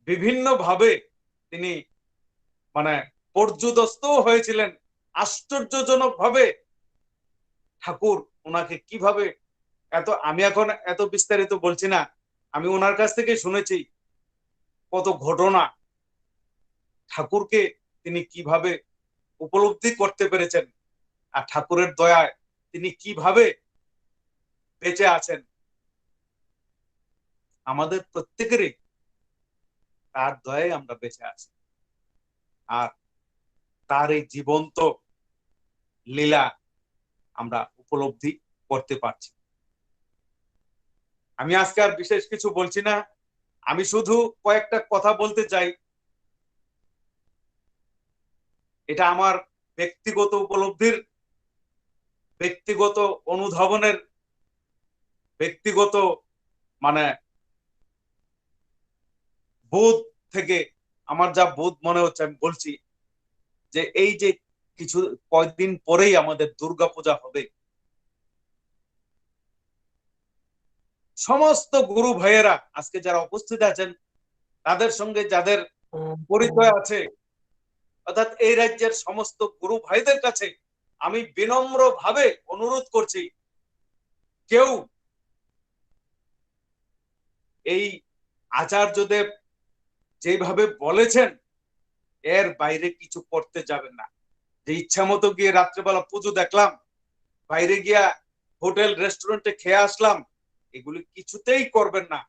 বিভিন্ন ভাবে তিনি মানে পর্যুদস্ত হয়েছিলেন। আশ্চর্যজনক ভাবে ঠাকুর ওনাকে কিভাবে আমি এখন এত বিস্তারিত বলছি না, আমি ওনার কাছ থেকে শুনেছি কত ঘটনা, ঠাকুরকে তিনি কিভাবে উপলব্ধি করতে পেরেছেন, আর ঠাকুরের দয়ায় তিনি কিভাবে বেঁচে আছেন। আমাদের প্রত্যেকেরই তার দয়ায় আমরা বেঁচে আছি, আর তার এই জীবন্ত লীলা আমরা উপলব্ধি করতে পারছি। আমি আজকে আর বিশেষ কিছু বলছি না, আমি শুধু কয়েকটা কথা বলতে চাই। এটা আমার ব্যক্তিগত উপলব্ধির, ব্যক্তিগত অনুধাবনের, ব্যক্তিগত মানে বোধ থেকে আমার যা বোধ মনে হচ্ছে আমি বলছি। যে এই যে কিছু কয়েকদিন পরেই আমাদের দুর্গাপূজা হবে, সমস্ত গুরু ভাইয়েরা আজকে যারা উপস্থিত আছেন, তাদের সঙ্গে যাদের পরিচয় আছে, অর্থাৎ এই রাজ্যের সমস্ত গুরু ভাইদের কাছে আমি বিনম্র ভাবে অনুরোধ করছি, কেউ এই আচার্যদেব যেভাবে বলেছেন এর বাইরে কিছু করতে যাবেন না। যে ইচ্ছা মতো গিয়ে রাত্রেবেলা পুজো দেখলাম, বাইরে গিয়া হোটেল রেস্টুরেন্টে খেয়ে আসলাম, এগুলি কিছুতেই করবেন না।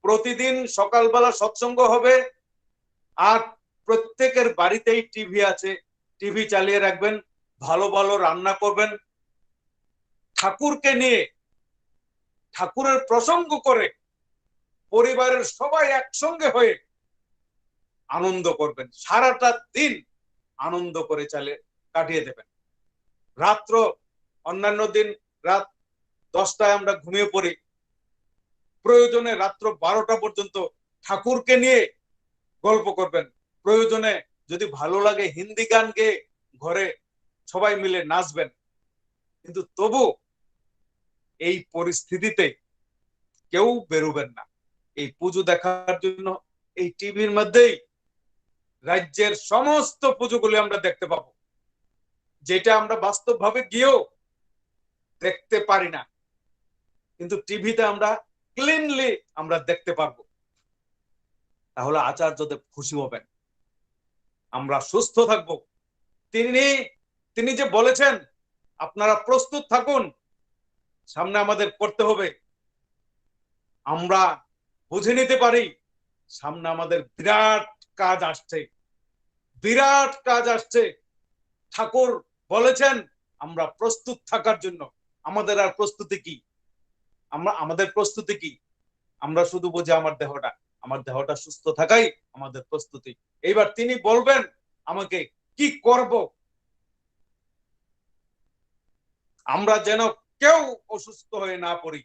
প্রতিদিন সকালবেলা সৎসঙ্গ হবে, আর প্রত্যেকের বাড়িতেই টিভি আছে, টিভি চালিয়ে রাখবেন, ভালো ভালো রান্না করবেন, ঠাকুরকে নিয়ে ঠাকুরের প্রসঙ্গ করে পরিবারের সবাই একসঙ্গে হয়ে আনন্দ করবেন, সারাটা দিন আনন্দ করে কাটিয়ে দেবেন। রাত্র অন্যান্য দিন রাত 10টায় আমরা ঘুমিয়ে পড়ি, প্রয়োজনে রাত্র 12টা পর্যন্ত ঠাকুরকে নিয়ে গল্প করবেন, প্রয়োজনে যদি ভালো লাগে হিন্দি গান গেয়ে ঘরে সবাই মিলে নাচবেন। কিন্তু তবু এই পরিস্থিতিতে কেউ বেরোবেন না এই পুজো দেখার জন্য। এই টিভির মধ্যেই রাজ্যের সমস্ত পুজোগুলি আমরা দেখতে পাবো, যেটা আমরা বাস্তবভাবে গিয়েও দেখতে পারি না, কিন্তু টিভিতে আমরা ক্লিনলি আমরা দেখতে পারবো। তাহলে আচার্যদেব খুশি হবেন, আমরা সুস্থ থাকবো। তিনি যে বলেছেন আপনারা প্রস্তুত থাকুন, সামনে আমাদের করতে হবে। আমরা বুঝে নিতে পারি সামনে আমাদের বিরাট কাজ আসছে, বিরাট কাজ আসছে। ঠাকুর বলেছেন আমরা প্রস্তুত থাকার জন্য। আমাদের আর প্রস্তুতি কি? আমাদের প্রস্তুতি কি? আমরা শুধু বুঝি আমার দেহটা সুস্থ থাকাই আমাদের প্রস্তুতি। এইবার তিনি বলবেন আমাকে কি করব, আমরা যেন কেউ অসুস্থ হয়ে না পড়ি,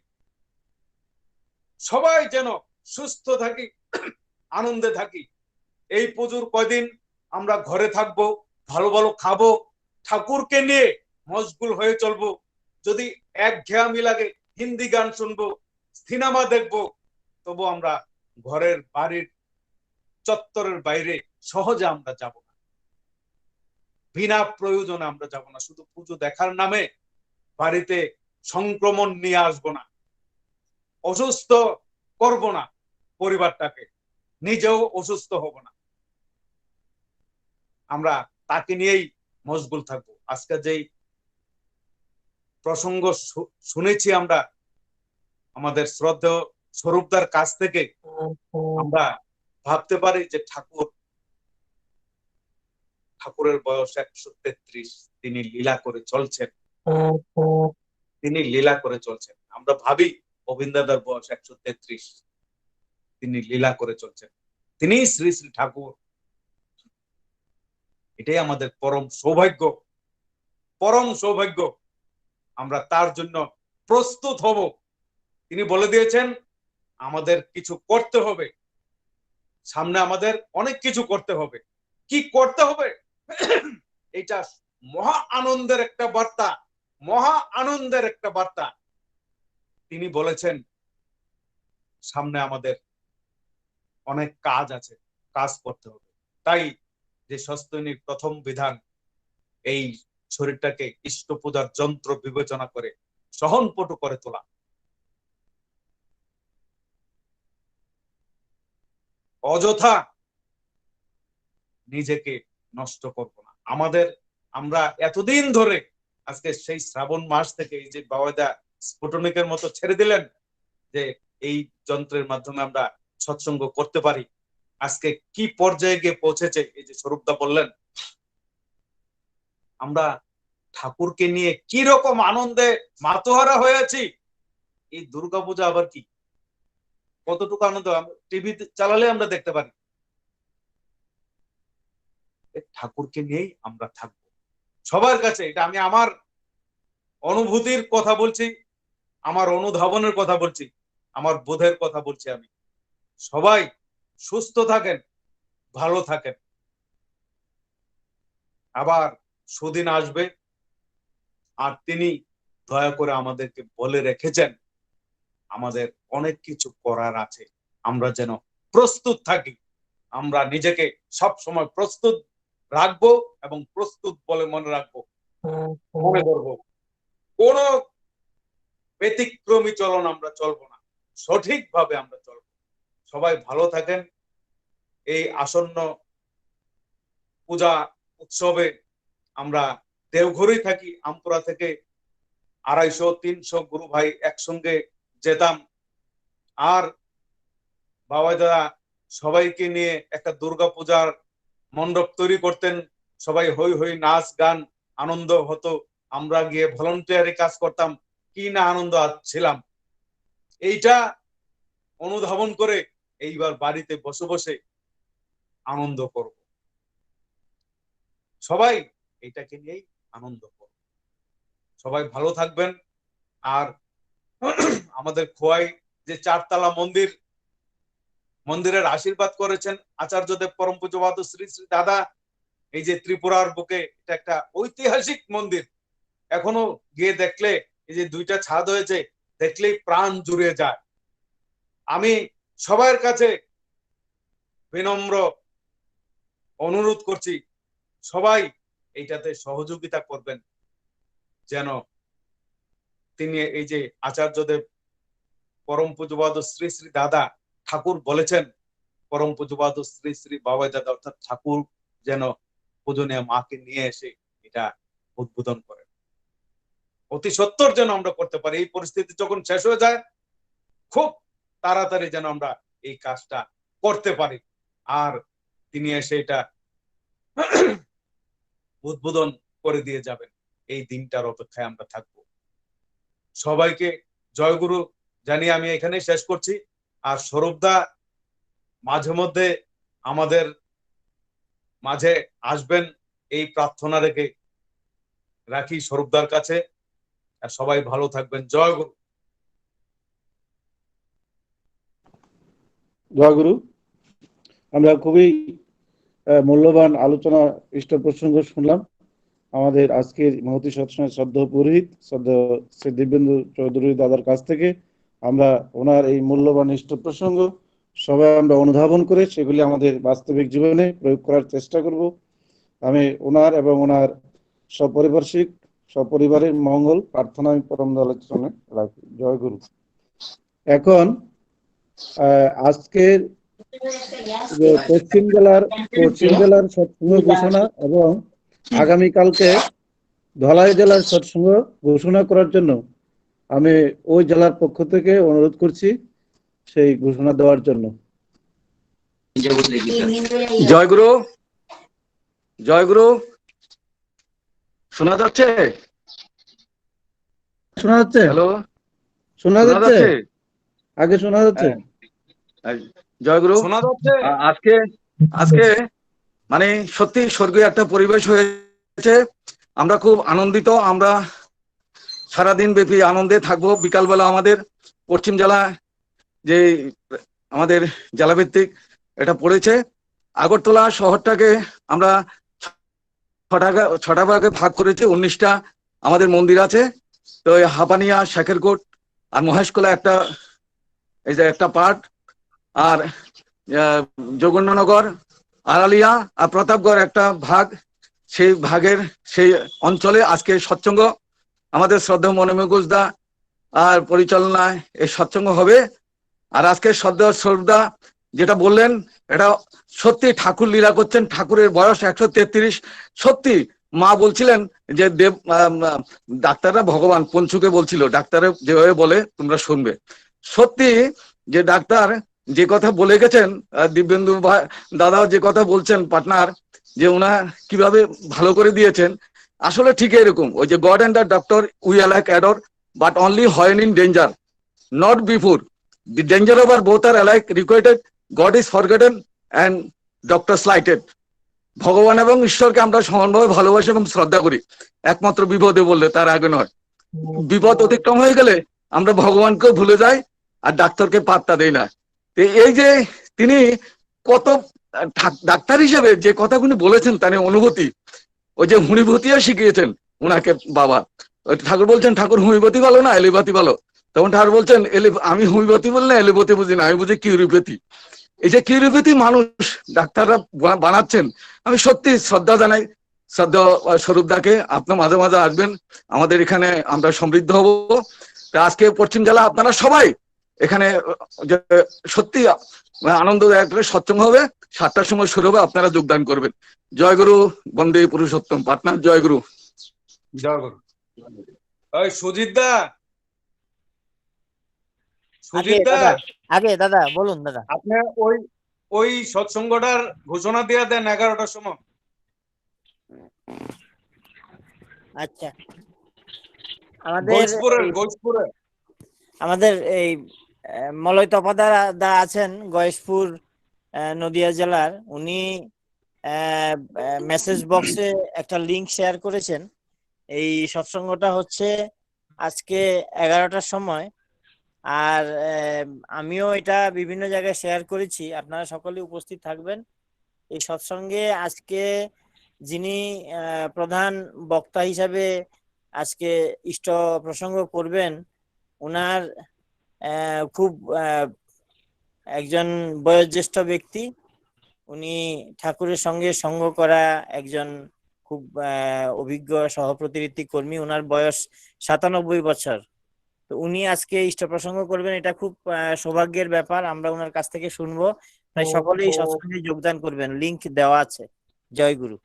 সবাই যেন সুস্থ থাকি, আনন্দে থাকি। এই পুজোর কয়দিন আমরা ঘরে থাকবো, ভালো ভালো খাবো, ঠাকুরকে নিয়ে মশগুল হয়ে চলবো। যদি একঘেয়ামি লাগে হিন্দি গান শুনবো, সিনেমা দেখবো, তবু আমরা ঘরের বাড়ির চত্বরের বাইরে সহজে আমরা যাব না। বিনা প্রয়োজনে আমরা যাব না, শুধু পুজো দেখার নামে বাড়িতে সংক্রমণ নিয়ে আসবো না, অসুস্থ করব না পরিবারটাকে, নিজেও অসুস্থ হব না। আমরা তাকে নিয়েই মশগুল থাকবো। আজকে যেই প্রসঙ্গ শুনেছি আমরা আমাদের শ্রদ্ধেয় স্বরূপদার কাছ থেকে, আমরা ভাবতে পারি যে ঠাকুরের বয়স 133, তিনি লীলা করে চলছেন, তিনি লীলা করে চলছেন। আমরা ভাবি গোবিন্দাদার বয়স 133, তিনি লীলা করে চলছেন, তিনি শ্রী শ্রী ঠাকুর। এটাই আমাদের পরম সৌভাগ্য, পরম সৌভাগ্য। আমরা তার জন্য প্রস্তুত হব। তিনি বলে দিয়েছেন আমাদের কিছু করতে হবে, সামনে আমাদের অনেক কিছু করতে হবে। কি করতে হবে? এটা মহা আনন্দের একটা বার্তা, মহা আনন্দের একটা বার্তা। তিনি বলেছেন সামনে আমাদের অনেক কাজ আছে, কাজ করতে হবে। তাই যে সস্তৈনিক প্রথম বিধান, এই শরীরটাকে ইষ্ট পূজার যন্ত্র বিবেচনা করে সহনপটু করে তোলা। অযথা নিজেকে নষ্ট করব না। আমরা এতদিন ধরে, আজকে সেই শ্রাবণ মাস থেকে এই যে বাবাদা স্ফুটনিকের মতো ছেড়ে দিলেন যে এই যন্ত্রের মাধ্যমে আমরা সৎসঙ্গ করতে পারি, আজকে কি পর্যায়ে গিয়ে পৌঁছেছে। এই যে স্বরূপদা বললেন, আমরা ঠাকুরকে নিয়ে কি রকম আনন্দে মাতোহারা হয়েছি। এই দুর্গাপূজা আবার কি, কতটুকু আনন্দ টিভি চালালে আমরা দেখতে পারি। ঠাকুরকে নিয়েই আমরা থাকবো সবার কাছে। এটা আমি আমার অনুভূতির কথা বলছি, আমার অনুধাবনের কথা বলছি, আমার বোধের কথা বলছি। আমি সবাই সুস্থ থাকেন, ভালো থাকেন। আবার সুদিন আসবে, আর তিনি দয়া করে আমাদেরকে বলে রেখেছেন আমাদের অনেক কিছু করার আছে, আমরা যেন প্রস্তুত থাকি। আমরা নিজেকে সব সময় প্রস্তুত রাখবো এবং প্রস্তুত বলে মনে রাখবো, মনে করবো। কোন ব্যতিক্রমী চলন আমরা চলবো না, সঠিকভাবে আমরা চলবো। সবাই ভালো থাকেন। এই আসন্ন পূজা উৎসবে আমরা দেওঘরেই থাকি, আমপুরা থেকে 250-300 গুরু ভাই একসঙ্গে যেতাম, আর বাবা দাদা সবাইকে নিয়ে একটা দুর্গা পূজার মণ্ডপ তৈরি করতেন। সবাই হই হই নাচ গান আনন্দ হতো, আমরা গিয়ে ভলান্টিয়ারি কাজ করতাম, কি না আনন্দ ছিলাম। এইটা অনুধাবন করে এইবার বাড়িতে বসে বসে আনন্দ করব, সবাই এইটাকে নিয়েই আনন্দ করব। সবাই ভালো থাকবেন। আর আমাদের খোয়াই যে 4তলা মন্দিরের আশীর্বাদ করেছেন আচার্যদেব পরম পূজ্যপাদ শ্রী শ্রী দাদা, এই যে ত্রিপুরার বুকে, এটা একটা ঐতিহাসিক মন্দির। এখনো গিয়ে দেখলে এই যে 2টা ছাদ হয়েছে, দেখলেই প্রাণ জুড়ে যায়। আমি সবার কাছে বিনম্র অনুরোধ করছি, সবাই এইটাতে সহযোগিতা করবেন, যেন তিনি এই যে আচার্যদেব পরম পূজ্যপাদ শ্রী শ্রী দাদা ঠাকুর বলেছেন, পরম পূজ্যপাদ শ্রী শ্রী বাবা দাদা অর্থাৎ ঠাকুর যেন পূজনীয় মাকে নিয়ে এসে এটা উদ্বোধন করেন। অতি সত্বর যেন আমরা করতে পারি। এই পরিস্থিতি যখন শেষ হয়ে যায়, খুব তাড়াতাড়ি যেন আমরা এই কাজটা করতে পারি, আর তিনি এসে এটা উদ্বোধন করে দিয়ে যাবেন। এই দিনটার অপেক্ষায় আমরা থাকবো। সবাইকে জয়গুরু জানিয়ে আমি এখানে শেষ করছি। আর স্বরূপদা মাঝে মধ্যে আমাদের মাঝে আসবেন, এই প্রার্থনা রেখে রাখি স্বরূপদার কাছে। আর সবাই ভালো থাকবেন। জয় গুরু। জয় গুরু। আমরা খুবই মূল্যবান আলোচনা, ইষ্ট প্রসঙ্গ শুনলাম আমাদের আজকের মহতি সৎসঙ্গের শ্রদ্ধেয় পুরোহিত শ্রদ্ধেয় শ্রী দিব্যেন্দু চৌধুরী দাদার কাছ থেকে। আমরা ওনার এই মূল্যবান ইষ্ট প্রসঙ্গ সবাই আমরা অনুধাবন করে সেগুলি আমাদের বাস্তবিক জীবনে প্রয়োগ করার চেষ্টা করব। আমি ওনার এবং ওনার সপরিবারের মঙ্গল প্রার্থনা আমি পরম দয়ালের চরণে রাখি। জয় গুরু। এখন আজকের যে পশ্চিম জেলার সৎসঙ্গ ঘোষণা এবং আগামীকালকে ধলাই জেলার সৎসঙ্গ ঘোষণা করার জন্য আমি ওই জেলার পক্ষ থেকে অনুরোধ করছি সেই ঘোষণা দেওয়ার জন্য। জয় গুরু, জয় গুরু। শোনা যাচ্ছে? শোনা যাচ্ছে? হ্যালো, শোনা যাচ্ছে? আগে শোনা যাচ্ছে? জয় গুরু। শোনা যাচ্ছে? আজকে আজকে মানে সত্যি স্বর্গীয় একটা পরিবেশ হয়েছে। আমরা খুব আনন্দিত। আমরা সারাদিন ব্যাপী আনন্দে থাকবো। বিকালবেলা আমাদের পশ্চিম জেলা যে আমাদের জেলাভিত্তিক এটা পড়েছে, আগরতলা শহরটাকে আমরা ছটা ভাগে ভাগ করেছি। 19টা আমাদের মন্দির আছে। তো এই হাপানিয়া, শেখেরকোট আর মহেশকোলা একটা পার্ট, আর জগন্নাথনগর, আড়ালিয়া আর প্রতাপগড় একটা ভাগ। সেই অঞ্চলে আজকে সৎসঙ্গ আমাদের শ্রদ্ধেয় মনোময় ঘোষদা আর পরিচালনায় এই সৎসঙ্গ হবে। আর আজকে শ্রদ্ধেয় স্বরূপদা যেটা বললেন এটা সত্যি, ঠাকুর লীলা করছেন। ঠাকুরের বয়স 133। সত্যি মা বলছিলেন যে ডাক্তাররা ভগবান, পঞ্চুকে বলছিল ডাক্তারে যেভাবে বলে তোমরা শুনবে। সত্যি যে ডাক্তার যে কথা বলে গেছেন, দিব্যেন্দু দাদাও যে কথা বলছেন পার্টনার, যে ওনার কিভাবে ভালো করে দিয়েছেন, আসলে ঠিক এরকম। ওই যে God and the doctor we alike adore, but only when in danger, not before. The danger of our both are alike requited. God is forgotten and doctor slighted. ভগবান এবং ঈশ্বরকে আমরা সমানভাবে ভালোবাসি এবং শ্রদ্ধা করি, একমাত্র বিপদে বললে, তার আগে নয়। বিপদ অতিক্রম হয়ে গেলে আমরা ভগবানকেও ভুলে যাই আর ডাক্তারকে পাত্তা দেই না। এই যে তিনি কত ডাক্তার হিসেবে যে কথাগুলি বলেছেন, তার অনুভূতি, ওই যে হুঁড়িভূতিও শিখিয়েছেন ওনাকে বাবা। ঠাকুর বলছেন ঠাকুর হুঁড়িভূতি ভালো না এলিভূতি ভালো। তখন ঠাকুর বলছেন আমি হুঁড়িভূতি বললে এলিভূতি বুঝি না, আমি বুঝি কিউরিওপ্যাথি। এই যে কিউরিওপ্যাথি মানুষ ডাক্তাররা বানাচ্ছেন, আমি সত্যি শ্রদ্ধা জানাই শ্রদ্ধা স্বরূপদাকে। আপনার মাঝে মাঝে আসবেন আমাদের এখানে, আমরা সমৃদ্ধ হব। আজকে পশ্চিম জেলা আপনারা সবাই এখানে সত্যি আনন্দদায়ক সৎসঙ্গ হবে। 7টার সময় শুরু হবে, আপনারা যোগদান করবেন। জয় গুরু, বন্দে পুরুষোত্তম। পার্টনার জয় গুরু। জয় গুরু। ওই সুজিত দা, আগে দাদা বলুন দাদা। আপনি ওই সৎসঙ্গটার ঘোষণা দিয়ে দেন 11টার সময়। আচ্ছা, আমাদের এই মলয় তপাদা আছেন গয়েশপুর নদিয়া জেলার, উনি মেসেজ বক্সে একটা লিংক শেয়ার করেছেন। এই সৎসঙ্গটা হচ্ছে আজকে 11টার সময়। আর আমিও এটা বিভিন্ন জায়গায় শেয়ার করেছি, আপনারা সকলে উপস্থিত থাকবেন এই সৎসঙ্গে। আজকে যিনি প্রধান বক্তা হিসাবে আজকে ইষ্ট প্রসঙ্গ করবেন, ওনার খুব একজন বয়োজ্যেষ্ঠ ব্যক্তি। উনি ঠাকুরের সঙ্গে সঙ্গ করা একজন খুব অভিজ্ঞ সহপ্রতিনিধি কর্মী। ওনার বয়স 97 বছর। তো উনি আজকে ইষ্ট প্রসঙ্গ করবেন, এটা খুব সৌভাগ্যের ব্যাপার। আমরা ওনার কাছ থেকে শুনবো, তাই সকলেই সৎসঙ্গে যোগদান করবেন। লিংক দেওয়া আছে। জয় গুরু।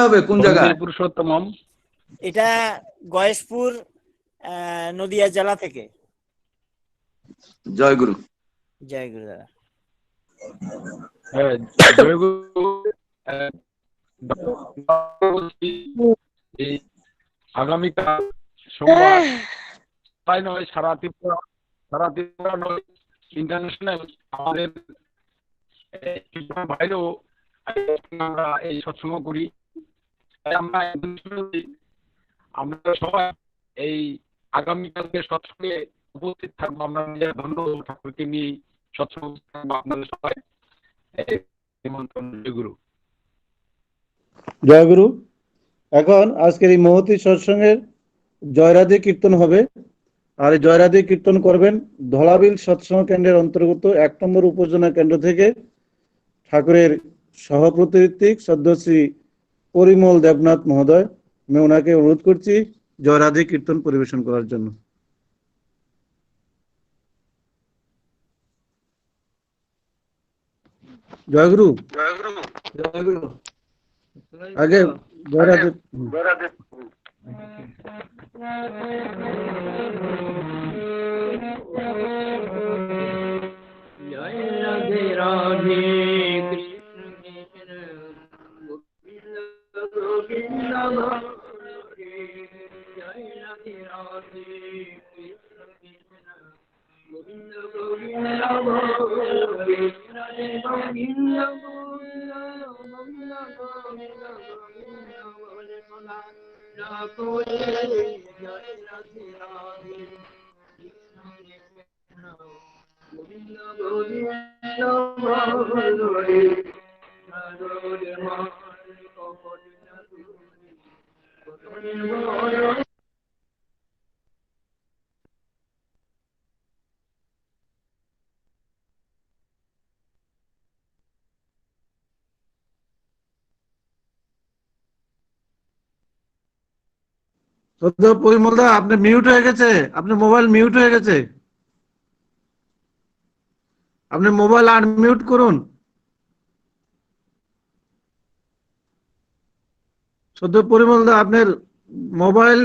হবে কোন জায়গায়? পুরুষোত্তম, এটা গয়েশপুর নদিয়া জেলা থেকে। জয় গুরু। জয় গুরু দাদা। জয় গুরু। আগামীকাল সোমবার নয়, সারা ত্রিপুরা নয়, ইন্টারন্যাশনাল আমাদের বাইরেও আমরা এই সৎসঙ্গ করি। আমরা সবাই এই আগামীকালকে সৎসঙ্গে উপস্থিত থাকবো। আমরা নিজের ধন্য ঠাকুরকে নিয়ে সৎসঙ্গ থাকবো। আপনাদের সবাই নিমন্ত্রণ। জয় গুরু। জয় গুরু। এখন আজকের এই মহতী সৎসঙ্গের জয়রাধি কীর্তন হবে। আর এই জয়রাধি কীর্তন করবেন ধলাবিল সৎসঙ্গ কেন্দ্রের অন্তর্গত 1 নম্বর উপজেলা কেন্দ্র থেকে ঠাকুরের সহপ্রতিনিধিক সদস্যী পরিমল দেবনাথ মহোদয়, আমি ওনাকে অনুরোধ করছি জয়রাধে কীর্তন পরিবেশন করার জন্য। জয়গুরু জয়গুরু। আগে জয়রাধে। জয় রাধে রাধে কৃষ্ণ কৃষ্ণ গোবিন্দ গোবিন্দ হরে। জয় রাধে রাধে কৃষ্ণ কৃষ্ণ গোবিন্দ গোবিন্দ হরে। রাধে গোবিন্দ গোবিন্দ গোবিন্দ গোবিন্দ গোবিন্দ বলে সোনা না করে। জয় রাধে রাধে কৃষ্ণ কৃষ্ণ গোবিন্দ গোবিন্দ হরে। সাগরে মন কপট না তুলি গোবিন্দ হরে। শ্রদ্ধেয় পরিমল দা, আপনি মিউট হয়ে গেছে, আপনার মোবাইল মিউট হয়ে গেছে, আপনি মোবাইল আনমিউট করুন। শ্রদ্ধেয় পরিমল দা, আপনার মোবাইল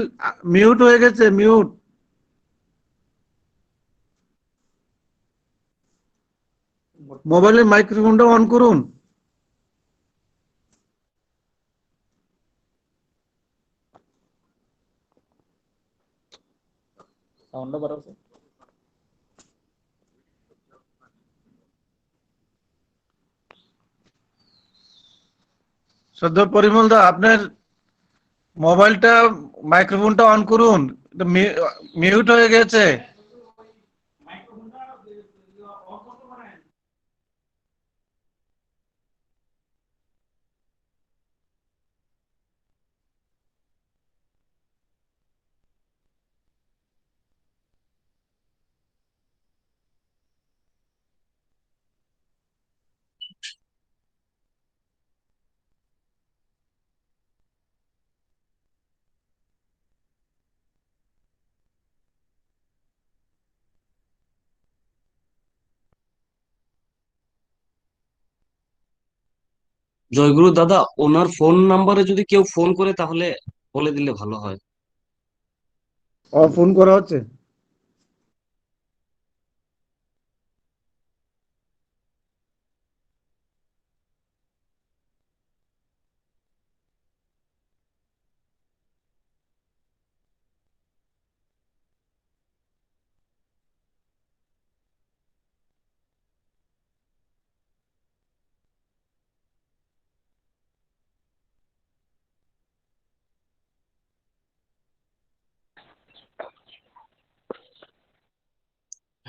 মিউট হয়ে গেছে, মিউট। মোবাইলের মাইক্রোফোনটা অন করুন। শ্রদ্ধেয় পরিমল দা, আপনার মোবাইলটা মাইক্রোফোনটা অন করুন, মিউট হয়ে গেছে। জয়গুরু দাদা, ওনার ফোন নাম্বারে যদি কেউ ফোন করে তাহলে বলে দিলে ভালো হয়। ফোন করা হচ্ছে।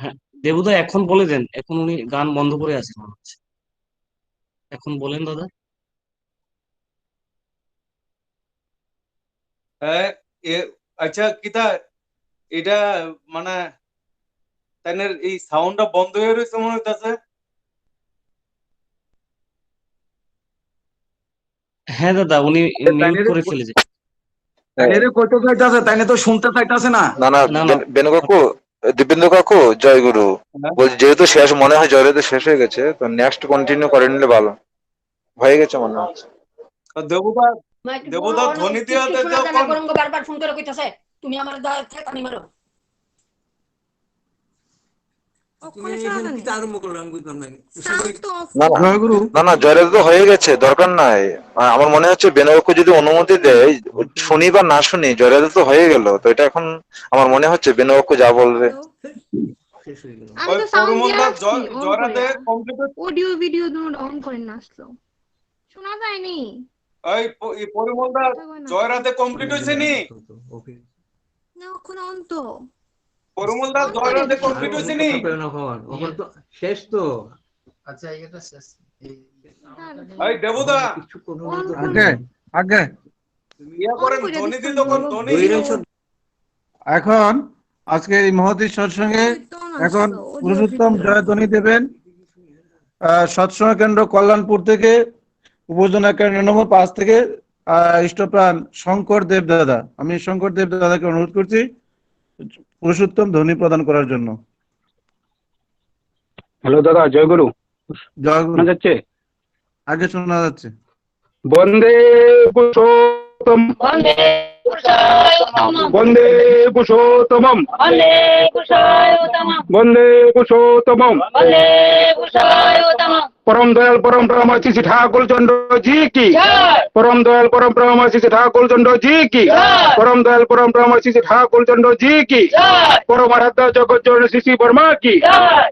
হ্যাঁ দেবুদা, এখন বলে দেন, এখন উনি গান বন্ধ করে আছেন মনে হচ্ছে। এখন বলেন দাদা। আচ্ছা কিতা এটা মানে তাইনের এই সাউন্ডটা বন্ধ হয়ে রয়েছে মনে হইতাছে। হ্যাঁ দাদা, উনি মিউট করে ফেলেছে। তাইলে কইতে চাইতাছে, তাইলে তো শুনতে চাইতাছে না। না না, না না, বেনু কাকু, দিব্যেন্দু কাকু, জয়গুরু। বলছি যেহেতু শেষ মনে হয়, জয়রাধে শেষ হয়ে গেছে, তো নেক্সট কন্টিনিউ করে নিলে ভালো হয়ে গেছে মনে হচ্ছে। দেবুদা দেবুদা ধ্বনি দিয়া বারবার ফোন করে কইতাছে তুমি আমার ঠেকানি মারো। না না, জয়রাধে তো হয়ে গেছে, দরকার নাই। আমার মনে হচ্ছে বেনু কাকু যদি অনুমতি দেয়, শুনি বা না শুনি, জয়রাধে তো হয়ে গেল, তো এটা এখন আমার মনে হচ্ছে বেনু কাকু যা বলবে। আমি তো সাউন্ড দিয়ে আসছি জয়রাধে কমপ্লিট অডিও ভিডিও দুটো অন করে নাচলো, শোনা যায়নি। এই পরিমলদা জয়রাধে কমপ্লিট হইছে নি? না এখন অন তো। পরিমলদা জয়রাধে কমপ্লিট হইছে নি? ওখানে তো শেষ তো। আচ্ছা এটা শেষ। এই দেবুদা আগে আগে ইয়া করেন, ধ্বনি দিল তখন ধ্বনি। এখন আজকে এই মহতী সৎসঙ্গে এখন পুরুষোত্তম জয়ধ্বনি দেবেন। সৎসঙ্গ কেন্দ্র কল্যাণপুর থেকে উপজেলা কেন্দ্র নম্বর 5 থেকে ইষ্টপ্রাণ শঙ্কর দেব দাদা, আমি শঙ্কর দেব দাদাকে অনুরোধ করছি পুরুষোত্তম ধ্বনি প্রদান করার জন্য। হ্যালো দাদা, জয়গুরু। জয়গুরু। শোনা যাচ্ছে? আগে শোনা যাচ্ছে। বন্দে পুরুষোত্তম, বন্দে পুরুষোত্তমম, বন্দে পুরুষোত্তমম, परम दयाल परम ब्रह्म श्री ठाकुर चंद्र जी की, परम दयाल परम ब्रह्म श्री ठाकुर चंद्र जी की, परम दयाल परम ब्रह्म श्री ठाकुर चंद्र जी की, परम आराध्य जगत जननी श्री वर्मा की,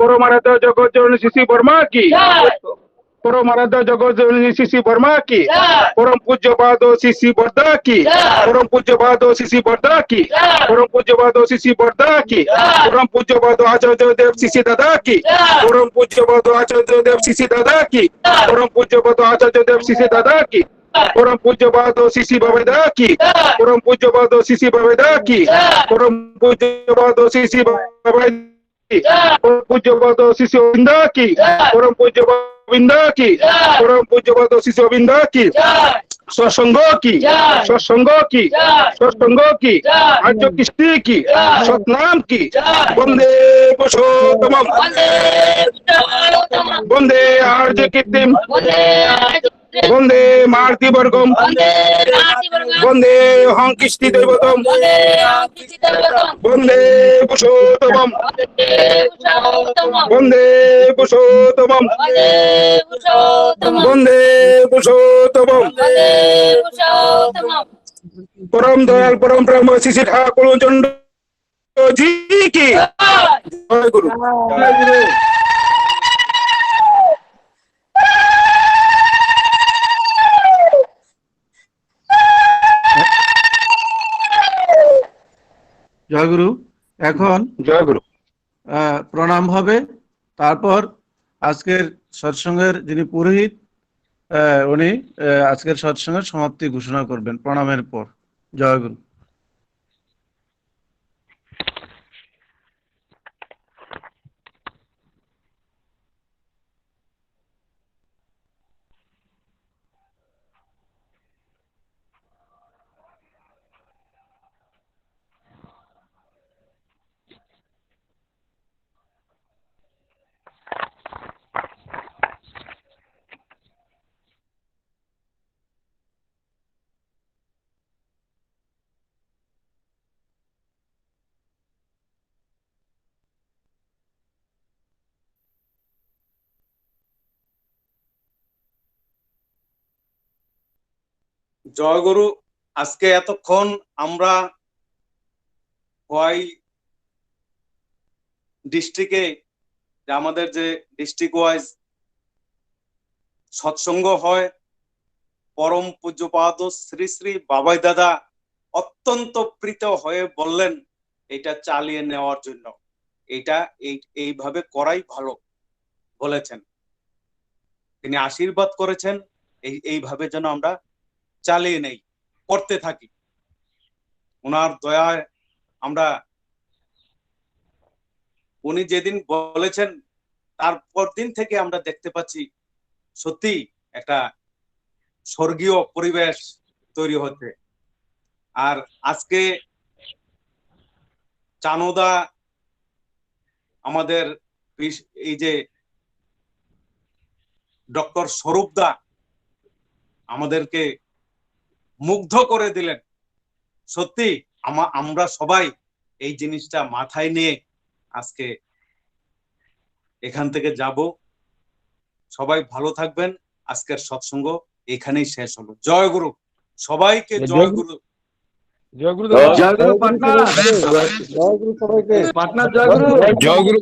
परम आराध्य जगत जननी श्री वर्मा की, परम आराध्य जगत जननी श्री वर्मा की, परम पूज्य बादो श्री वर्धा की, परम पूज्य बादो श्री वर्धा की, परम पूज्य बादो श्री वर्धा की, परम पूज्य बादो आचार्य देव श्री दादा की, परम पूज्य बादो आचार्य देव श्री दादा की, परम पूज्य बादो आचार्य देव श्री दादा की, परम पूज्य बादो श्री बाबेदा की, परम पूज्य बादो श्री बाबेदा की, परम पूज्य बादो श्री बाबा की, परम पूज्य बादो श्री गोविंदा की, परम पूज्य गोविंदा की, परम पूज्य बादो श्री गोविंदा की, सत्संगों की, सत्संगों की, सत्संगों की, आर्य किस्ती की, सतनाम की, वंदे पुरुषोत्तमम, वंदे आर्य कीर्तिम, वंदे मारुति वर्गम, वंदे हं किस्ती दैवतम, वंदे पुरुषोत्तमम, वंदे पुरुषोत्तमम, वंदे पुरुषोत्तमम, परम दयाल परम ब्रह्म श्री ठाकुर चंद्र जी की जय गुरु। জয়গুরু। এখন জয়গুরু প্রণাম হবে, তারপর আজকের সৎসঙ্গের যিনি পুরোহিত উনি আজকের সৎসঙ্গের সমাপ্তি ঘোষণা করবেন প্রণামের পর। জয়গুরু। জয়গুরু। আজকে এতক্ষণ আমরা খোয়াই ডিস্ট্রিক্টে আমাদের যে ডিস্ট্রিক্ট ওয়াইজ সৎসঙ্গ হয়, পরম পূজ্যপাদ শ্রী শ্রী বাবাই দাদা অত্যন্ত প্রীত হয়ে বললেন এটা চালিয়ে নেওয়ার জন্য, এটা এইভাবে করাই ভালো বলেছেন। তিনি আশীর্বাদ করেছেন এইভাবে যেন আমরা চালিয়ে নেই, করতে থাকি। ওনার দয়ায় আমরা, উনি যেদিন বলেছেন তারপর দিন থেকে আমরা দেখতে পাচ্ছি সত্যি একটা স্বর্গীয় পরিবেশ তৈরি হচ্ছে। আর আজকে চানোদা আমাদের এই যে ডক্টর স্বরূপদা আমাদেরকে মুগ্ধ করে দিলেন। সত্যি আমরা সবাই এই জিনিসটা মাথায় নিয়ে আজকে এখান থেকে যাব। সবাই ভালো থাকবেন। আজকের সৎসঙ্গ এখানেই শেষ হলো। জয় গুরু, সবাইকে জয় গুরু। জয় গুরু পাটনা, জয় গুরু সবাইকে, পাটনা জয় গুরু, জয় গুরু।